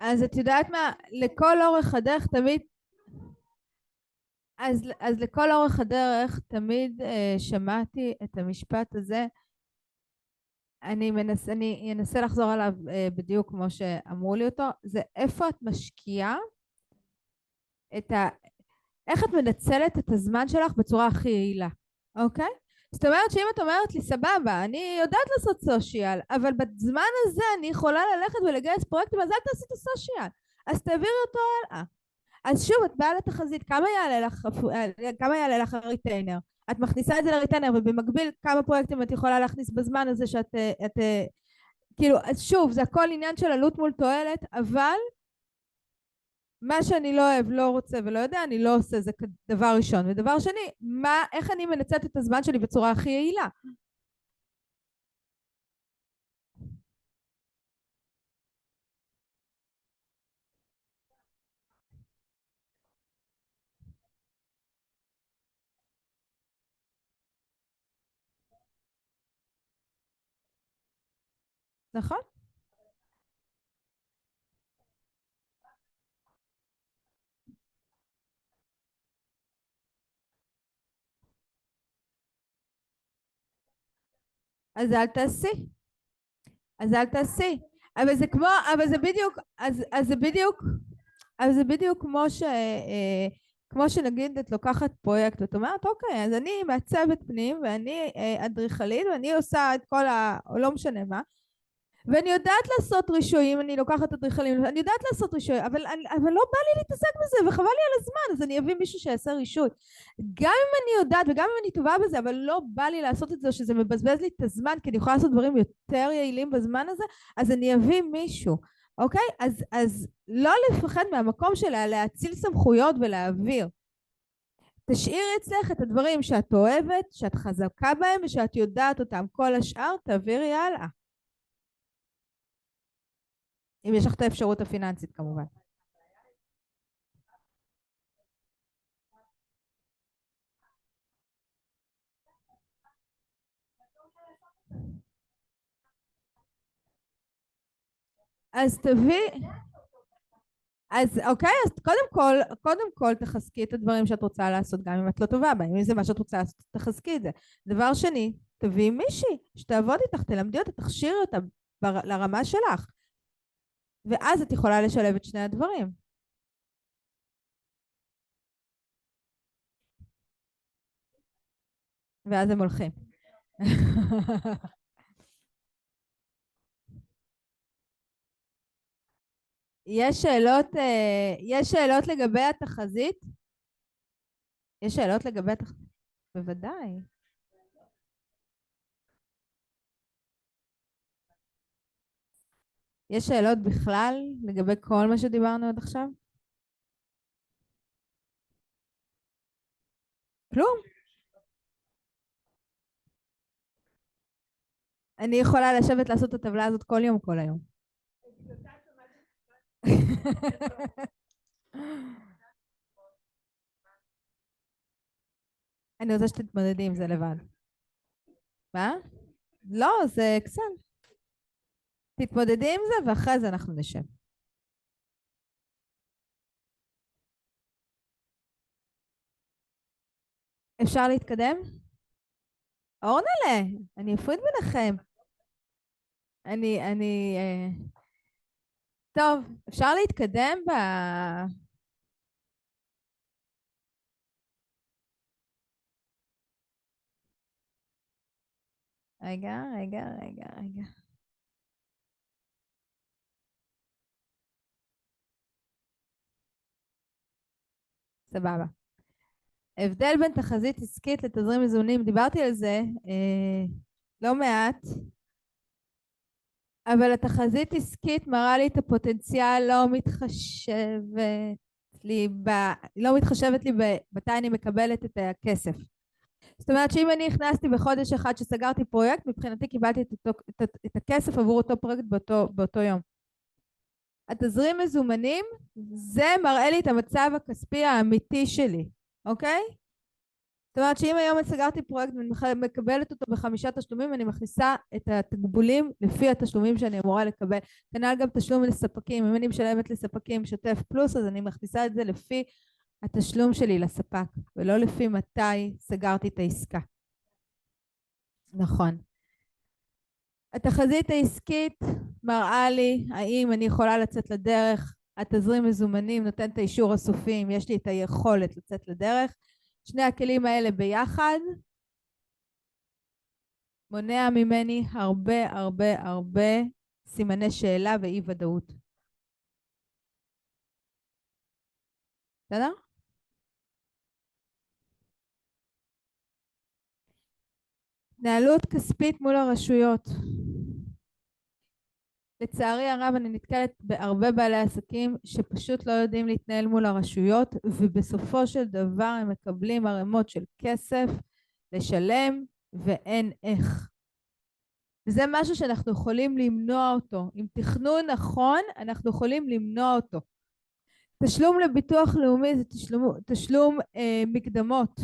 אז את יודעת מה, לכל אורך הדרך תמיד, אז לכל אורך הדרך תמיד שמעתי את המשפט הזה, אני אנסה לחזור עליו בדיוק כמו שאמרו לי אותו, זה איפה את משקיעה איך את מנצלת את הזמן שלך בצורה הכי יעילה, אוקיי? זאת אומרת שאם את אומרת לי סבבה, אני יודעת לעשות סושיאל, אבל בזמן הזה אני יכולה ללכת ולגייס פרויקטים, אז אל תעשי את הסושיאל, אז תעבירי אותו הלאה. אז שוב, את באה לתחזית, כמה יעלה לך הריטיינר? את מכניסה את זה לריטיינר, ובמקביל כמה פרויקטים את יכולה להכניס בזמן הזה שאת, כאילו, אז שוב, זה הכל עניין של עלות מול תועלת, אבל מה שאני לא אוהב, לא רוצה ולא יודע, אני לא עושה, זה דבר ראשון. ודבר שני, איך אני מנצלת את הזמן שלי בצורה הכי יעילה? נכון? אז אל תעשי. אז אל תעשי. אבל זה כמו, אבל זה בדיוק, אז זה בדיוק כמו שנגיד את לוקחת פרויקט ואת אומרת אוקיי, אז אני מעצבת פנים ואני אדריכלית ואני עושה את כל או לא משנה מה, ואני יודעת לעשות רישויים, אני לוקחת אדריכלים, אני יודעת לעשות רישוי, אבל לא בא לי להתעסק בזה וחבל לי על הזמן, אז אני אביא מישהו שיעשה רישוי. גם אם אני יודעת וגם אם אני טובה בזה, אבל לא בא לי לעשות את זה, שזה מבזבז לי את הזמן, כי אני יכולה לעשות דברים יותר יעילים בזמן הזה, אז אני אביא מישהו, אוקיי? אז לא לפחד מהמקום שלה להציל סמכויות ולהעביר. תשאירי אצלך את הדברים שאת אוהבת, שאת חזקה בהם ושאת יודעת אותם. כל השאר תעבירי הלאה. אם יש לך את האפשרות הפיננסית כמובן. אז תביא, אז אוקיי, אז קודם כל תחזקי את הדברים שאת רוצה לעשות, גם אם את לא טובה בהם, אם זה מה שאת רוצה לעשות, תחזקי את זה. דבר שני, תביאי מישהי שתעבוד איתך, תלמדי אותה, תכשירי אותה לרמה שלך. ואז את יכולה לשלב את שני הדברים. ואז הם הולכים. יש שאלות לגבי התחזית? יש שאלות לגבי התחזית? בוודאי. יש שאלות בכלל לגבי כל מה שדיברנו עד עכשיו? כלום. אני יכולה לשבת לעשות את הטבלה הזאת כל יום, כל היום. אני רוצה שתתמודדי עם זה לבד. מה? לא, זה אקסל. תתמודדי עם זה ואחרי זה אנחנו נשב. אפשר להתקדם? אורנלה, אני אפריד ביניכם. טוב, אפשר להתקדם רגע. סבבה. הבדל בין תחזית עסקית לתזרים מזומנים, דיברתי על זה לא מעט, אבל התחזית עסקית מראה לי את הפוטנציאל, לא מתחשבת לי מתי אני מקבלת את הכסף. זאת אומרת שאם אני הכנסתי בחודש אחד שסגרתי פרויקט, מבחינתי קיבלתי את הכסף עבור אותו פרויקט באותו יום. התזרים מזומנים, זה מראה לי את המצב הכספי האמיתי שלי, אוקיי? זאת אומרת שאם היום סגרתי פרויקט ואני מקבלת אותו ב5 תשלומים, אני מכניסה את התקבולים לפי התשלומים שאני אמורה לקבל. כנ"ל גם תשלום לספקים, אם אני משלמת לספקים שוטף פלוס, אז אני מכניסה את זה לפי התשלום שלי לספק, ולא לפי מתי סגרתי את העסקה. נכון. התחזית העסקית מראה לי האם אני יכולה לצאת לדרך, התזרים מזומנים נותן את האישור הסופי, אם יש לי את היכולת לצאת לדרך. שני הכלים האלה ביחד מונע ממני הרבה סימני שאלה ואי ודאות. בסדר? התנהלות כספית מול הרשויות. לצערי הרב אני נתקלת בהרבה בעלי עסקים שפשוט לא יודעים להתנהל מול הרשויות, ובסופו של דבר הם מקבלים ערימות של כסף לשלם ואין איך. וזה משהו שאנחנו יכולים למנוע אותו. עם תכנון נכון אנחנו יכולים למנוע אותו. תשלום לביטוח לאומי זה תשלום מקדמות.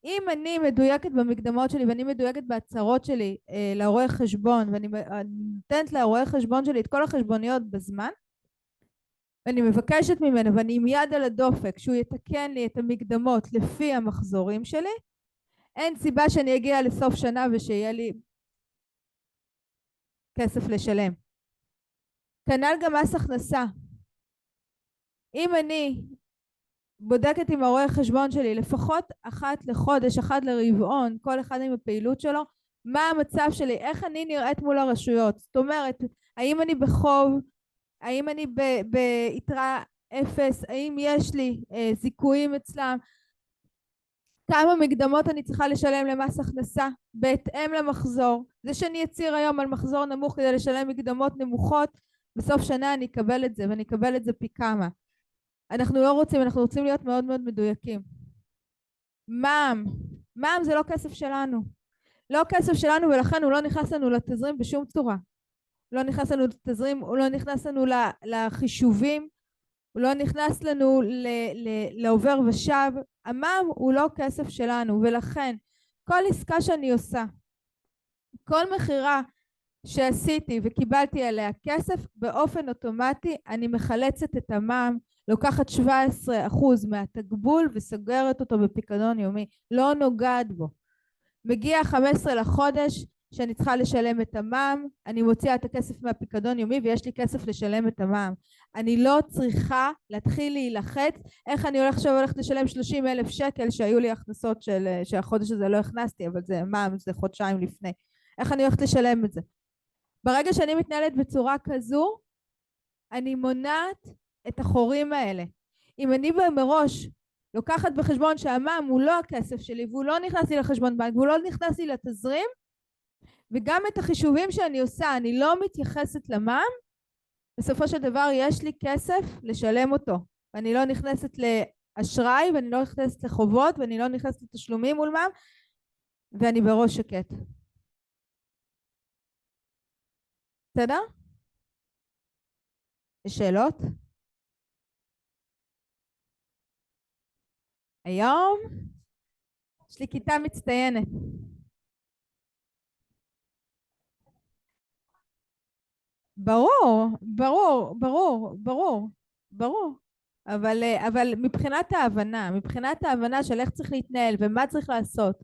אם אני מדויקת במקדמות שלי ואני מדויקת בהצהרות שלי לרואה חשבון, ואני נותנת לרואה חשבון שלי את כל החשבוניות בזמן, ואני מבקשת ממנו ואני עם יד על הדופק שהוא יתקן לי את המקדמות לפי המחזורים שלי, אין סיבה שאני אגיע לסוף שנה ושיהיה לי כסף לשלם. כנ"ל גם מס הכנסה. אם אני בודקת עם הרואה חשבון שלי לפחות אחת לחודש, אחת לרבעון, כל אחד עם הפעילות שלו, מה המצב שלי, איך אני נראית מול הרשויות. זאת אומרת, האם אני בחוב, האם אני ביתרה אפס, האם יש לי זיכויים אצלם, כמה מקדמות אני צריכה לשלם למס הכנסה בהתאם למחזור. זה שאני אצהיר היום על מחזור נמוך כדי לשלם מקדמות נמוכות, בסוף שנה אני אקבל את זה, ואני אקבל את זה פי כמה. אנחנו לא רוצים, אנחנו רוצים להיות מאוד מאוד מדויקים. מע"מ זה לא כסף שלנו. לא כסף שלנו, ולכן הוא לא נכנס לנו לתזרים בשום צורה. לא נכנס לנו לתזרים, הוא לא נכנס לנו לחישובים, הוא לא נכנס לנו לעובר ושב. המע"מ הוא לא כסף שלנו, ולכן כל עסקה שאני עושה, כל מחירה שעשיתי וקיבלתי עליה כסף, באופן אוטומטי אני מחלצת את המע"מ, לוקחת 17% מהתקבול וסוגרת אותו בפיקדון יומי, לא נוגעת בו. מגיע 15 לחודש שאני צריכה לשלם את המע"מ, אני מוציאה את הכסף מהפיקדון יומי ויש לי כסף לשלם את המע"מ. אני לא צריכה להתחיל להילחץ איך אני הולכת לשלם 30,000 שקל שהיו לי הכנסות שהחודש הזה לא הכנסתי, אבל זה מע"מ, זה חודשיים לפני. איך אני הולכת לשלם את זה? ברגע שאני מתנהלת בצורה כזו, אני מונעת את החורים האלה. אם אני מראש לוקחת בחשבון שהמע"מ הוא לא הכסף שלי, והוא לא נכנס לי לחשבון בנק, והוא לא נכנס לי לתזרים, וגם את החישובים שאני עושה, אני לא מתייחסת למע"מ, בסופו של דבר יש לי כסף לשלם אותו. ואני לא נכנסת לאשראי, ואני לא נכנסת לחובות, ואני לא נכנסת לתשלומים מול מע"מ, ואני בראש שקט. בסדר? יש שאלות? היום יש לי כיתה מצטיינת. ברור. אבל מבחינת ההבנה של איך צריך להתנהל ומה צריך לעשות.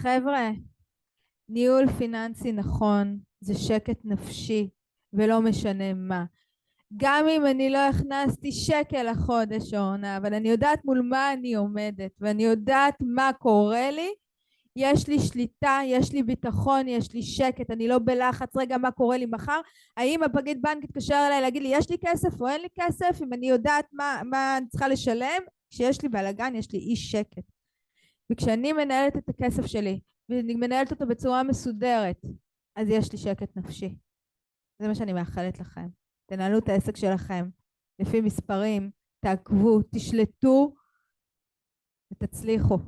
חבר'ה, ניהול פיננסי נכון זה שקט נפשי ולא משנה מה. גם אם אני לא הכנסתי שקל לחודש העונה, אבל אני יודעת מול מה אני עומדת ואני יודעת מה קורה לי, יש לי שליטה, יש לי ביטחון, יש לי שקט, אני לא בלחץ, רגע מה קורה לי מחר, האם הפקיד בנק יתקשר אליי להגיד לי יש לי כסף או אין לי כסף, אם אני יודעת מה אני צריכה לשלם, כשיש לי בלגן יש לי אי שקט. וכשאני מנהלת את הכסף שלי, ואני מנהלת אותו בצורה מסודרת, אז יש לי שקט נפשי. זה מה שאני מאחלת לכם. תנהלו את העסק שלכם לפי מספרים, תעקבו, תשלטו ותצליחו.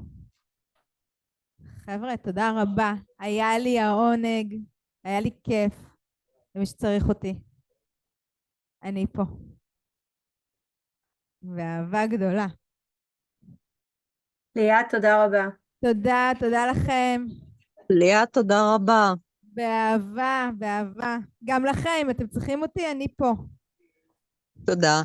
חבר'ה, תודה רבה. היה לי העונג, היה לי כיף. למי שצריך אותי. אני פה. ואהבה גדולה. ליאת, תודה רבה. תודה, תודה לכם. ליאת, תודה רבה. באהבה, באהבה. גם לכם, אם אתם צריכים אותי, אני פה. תודה.